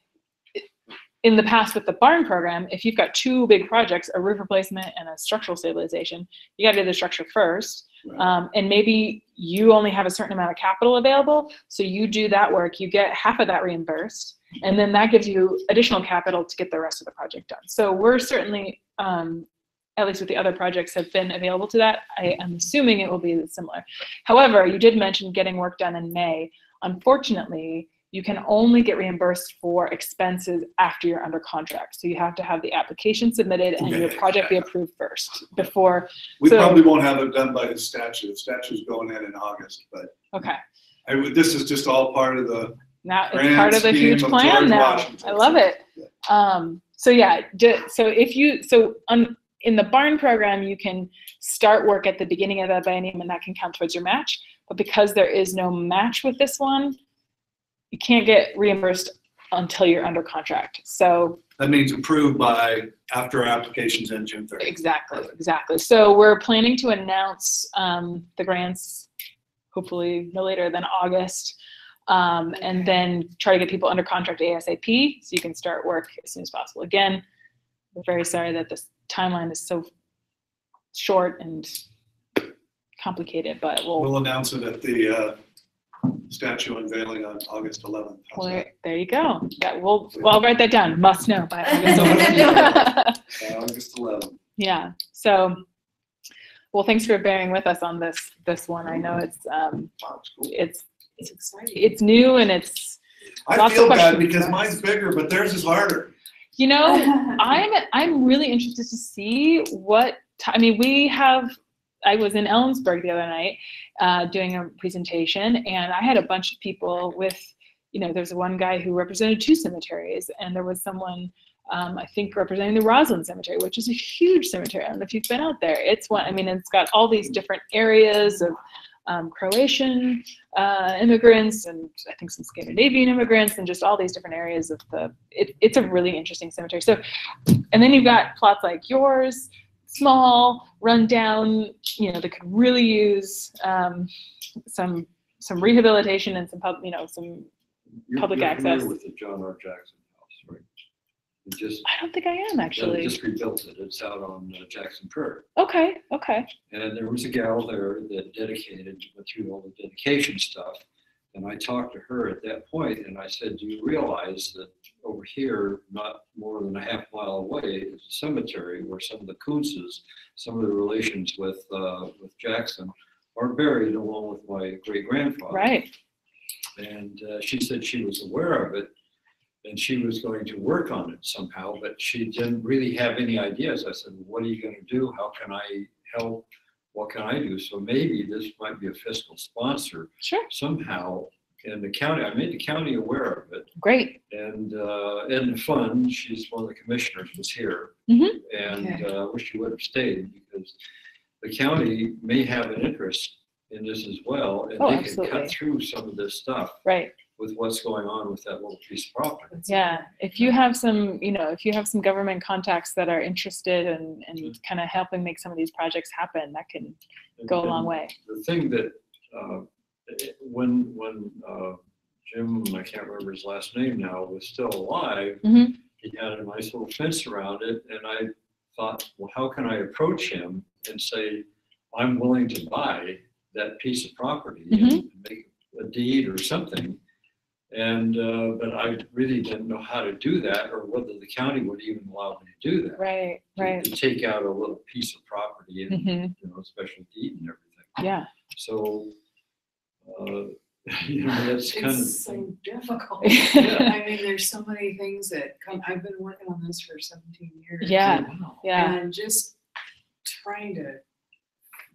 in the past with the barn program, if you've got 2 big projects, a roof replacement and a structural stabilization, you got to do the structure first. Right. And maybe you only have a certain amount of capital available, so you do that work, you get half of that reimbursed, and then that gives you additional capital to get the rest of the project done. So we're certainly, at least with the other projects, have been available to that. I am assuming it will be similar. However, you did mention getting work done in May. Unfortunately, you can only get reimbursed for expenses after you're under contract. So you have to have the application submitted and your project be approved first before. We probably won't have it done by the statute. The statute's going in August, but okay. This is just all part of the it's part of the huge plan now. I love it. So yeah, in the barn program, you can start work at the beginning of that biennium and that can count towards your match. But because there is no match with this one, you can't get reimbursed until you're under contract. So that means approved by after applications in June 30th. Exactly. So we're planning to announce the grants hopefully no later than August, and then try to get people under contract ASAP so you can start work as soon as possible. Again, we're very sorry that this timeline is so short and complicated, but we'll announce it at the statue unveiling on August 11th. Well, there you go. Well, I'll write that down. Must know by August 11th. August 11th. Yeah. So, well, thanks for bearing with us on this one. I know it's exciting. It's new and it's. I feel bad because mine's bigger, but theirs is harder. You know, I'm really interested to see what. I mean, I was in Ellensburg the other night doing a presentation, and I had a bunch of people with, there's one guy who represented 2 cemeteries, and there was someone, I think, representing the Roslyn Cemetery, which is a huge cemetery. I don't know if you've been out there. It's got all these different areas of Croatian immigrants, and I think some Scandinavian immigrants, and just all these different areas of it's a really interesting cemetery. So, and then you've got plots like yours, small, run down, that could really use some rehabilitation and some public access. You're familiar with the John R. Jackson House, right? I don't think I am actually. They just rebuilt it. It's out on Jackson Prairie. Okay. And there was a gal there that went through all the dedication stuff. And I talked to her at that point, and I said, do you realize that over here, not more than a half mile away, is a cemetery where some of the Kuntzes, some of the relations with Jackson, are buried along with my great-grandfather. Right. And she said she was aware of it, and she was going to work on it somehow, but she didn't really have any ideas. I said, what are you going to do? How can I help? What can I do? So maybe this might be a fiscal sponsor somehow in the county. I made the county aware of it. Great. And in the fund, she's one of the commissioners, was here. And I wish she would have stayed, because the county may have an interest in this as well, and they can cut through some of this stuff. Right. With what's going on with that little piece of property. Yeah, if you have some, government contacts that are interested in kind of helping make some of these projects happen, that can go a long way. The thing that when Jim, I can't remember his last name now, was still alive, he had a nice little fence around it, and I thought, well, how can I approach him and say, I'm willing to buy that piece of property and make a deed or something. And but I really didn't know how to do that, or whether the county would even allow me to do that. Right. To take out a little piece of property and special deed and everything. Yeah. So that's kind of so difficult. I mean, there's so many things that come. I've been working on this for 17 years. Yeah. And just trying to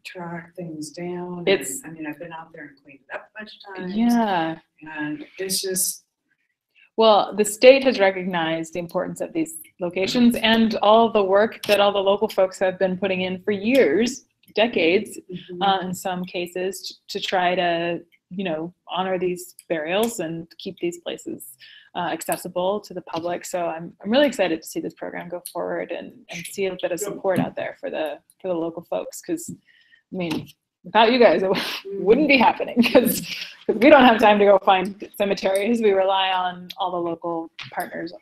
track things down. I've been out there and cleaned it up a bunch of times. Yeah. And it's just. Well, the state has recognized the importance of these locations and all the work that all the local folks have been putting in for years, decades, in some cases, to try to, honor these burials and keep these places accessible to the public. So I'm really excited to see this program go forward and see a bit of support out there for the local folks, because without you guys, it wouldn't be happening, because we don't have time to go find cemeteries. We rely on all the local partners.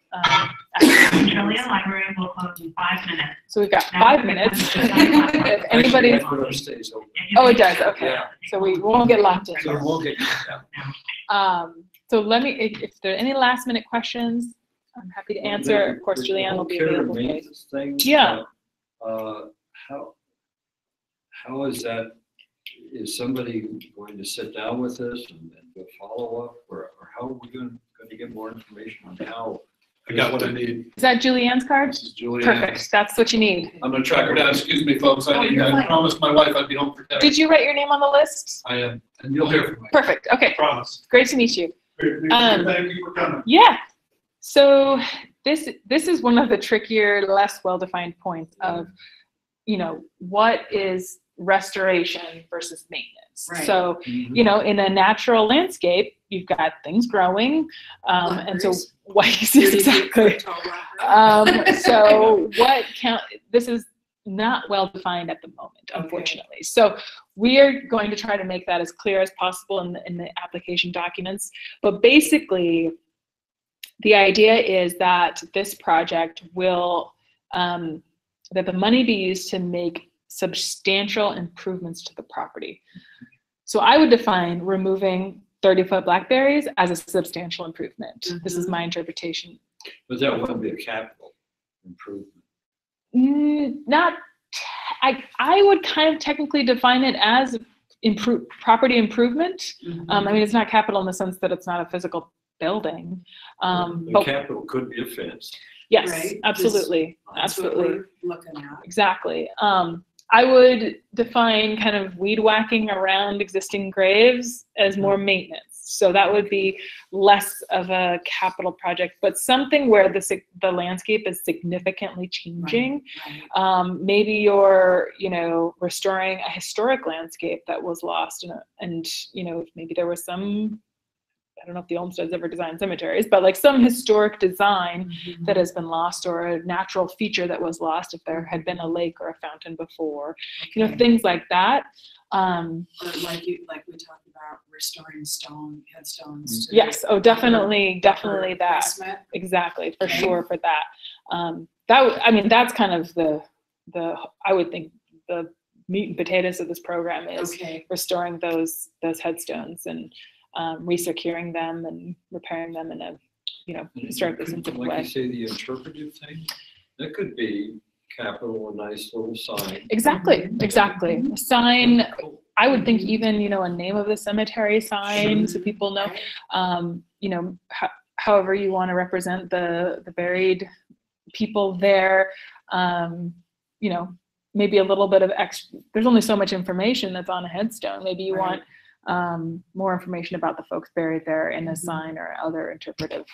Centralia Library will close in 5 minutes. So we've got 5 minutes. If anybody, oh, it does. Okay, yeah. So we won't get locked in. So we'll get down. So if there are any last minute questions, I'm happy to answer. Of course, Julianne will be available. Yeah. How is that? Is somebody going to sit down with us and do a follow-up, or how are we going to get more information on how? I got what I need. Is that Julianne's card? This is Julianne. Perfect. That's what you need. I'm going to track her down. Excuse me, folks. I promised my wife I'd be home for dinner. Did you write your name on the list? I am, and you'll hear from me. Perfect. Okay. I promise. Great to meet you. Thank you for coming. Yeah. So this is one of the trickier, less well-defined points of you know, what is restoration versus maintenance? Right. So, you know, in a natural landscape, you've got things growing, and so exactly. So what count? This is not well defined at the moment, unfortunately. So we are going to try to make that as clear as possible in the application documents. But basically, the idea is that this project will, that the money be used to make substantial improvements to the property. So I would define removing 30-foot blackberries as a substantial improvement. This is my interpretation. But that wouldn't be a capital improvement. Not, I would kind of technically define it as property improvement. I mean, it's not capital in the sense that it's not a physical building. The capital could be a fence. Yes, Right? absolutely, That's what absolutely, we're looking at. exactly. I would define kind of weed whacking around existing graves as more maintenance. So that would be less of a capital project, but something where the landscape is significantly changing. Right. Maybe you're, you know, restoring a historic landscape that was lost, and you know, maybe there was some, I don't know if the Olmsteds ever designed cemeteries, but like some historic design that has been lost, or a natural feature that was lost if there had been a lake or a fountain before, you know, things like that. Or like we talked about restoring headstones. Yes, oh, definitely that. Placement. Exactly, for sure, for that. I mean, that's kind of the I would think the meat and potatoes of this program is restoring those headstones and resecuring them and repairing them in a, you know, historically sensitive way. Like you say, the interpretive thing, that could be capital, a nice little sign. Exactly. A sign, I would think even, you know, a name of the cemetery sign so people know, you know, however you want to represent the buried people there, you know, maybe a little bit of extra, there's only so much information that's on a headstone. Maybe you want more information about the folks buried there in a sign or other interpretive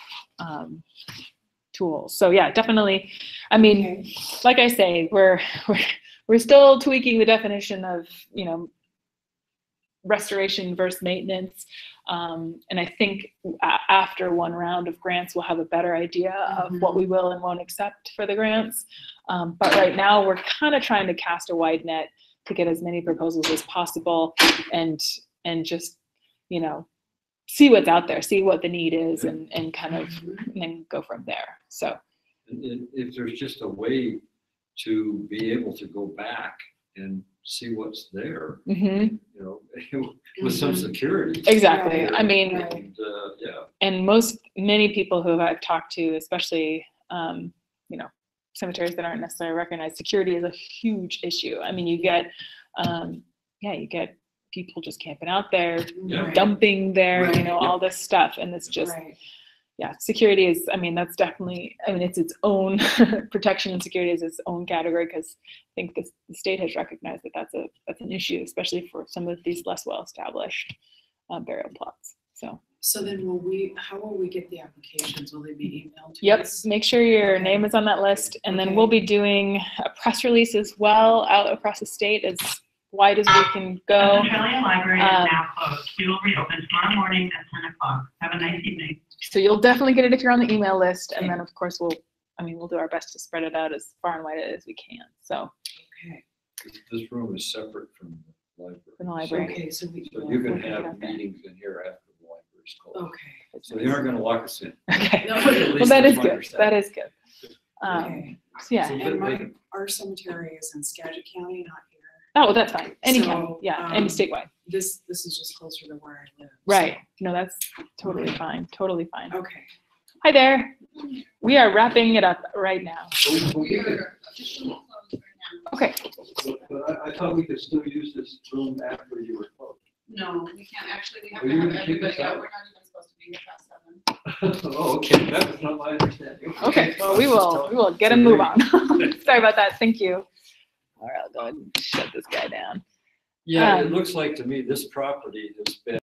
tools. So yeah, definitely. I mean, like I say, we're still tweaking the definition of, you know, restoration versus maintenance. And I think after one round of grants, we'll have a better idea of what we will and won't accept for the grants. But right now, we're kind of trying to cast a wide net to get as many proposals as possible, and just, you know, see what's out there, see what the need is, and kind of and then go from there. So if there's just a way to be able to go back and see what's there, you know, with some security. Exactly. I mean, and, and many people who I've talked to, especially, you know, cemeteries that aren't necessarily recognized, security is a huge issue. I mean, you get, you get people just camping out there, dumping there, you know, all this stuff. And it's just, security is, I mean, that's definitely, I mean, it's its own protection, and security is its own category, because I think the state has recognized that that's an issue, especially for some of these less well-established burial plots. So then how will we get the applications? Will they be emailed to us? Make sure your name is on that list, and then we'll be doing a press release as well out across the state as wide as we can go. The Centralia Library is now closed. We will reopen tomorrow morning at 10 o'clock. Have a nice evening. So you'll definitely get it if you're on the email list, and then of course we'll do our best to spread it out as far and wide as we can. So this room is separate from the library. From the library. Okay, so you can have meetings in here after the library's closed. Okay. So they aren't going to lock us in. Okay. No, well, that is good. That is good. Okay. So yeah. And our cemetery is in Skagit County, not here. Oh, that's fine. Any So, county, any statewide. This is just closer to where I live. Right. No, that's totally fine. Totally fine. Okay. Hi there. We are wrapping it up right now. Okay. But I thought we could still use this room after you were closed. No, we can't actually. We have Are to you have gonna kick us everybody out. out? We're not even supposed to be here past 7. Oh, okay. That was not my understanding. Okay. Well, we will get a move on. Sorry about that. Thank you. All right, I'll go ahead and shut this guy down. Yeah, it looks like to me this property has been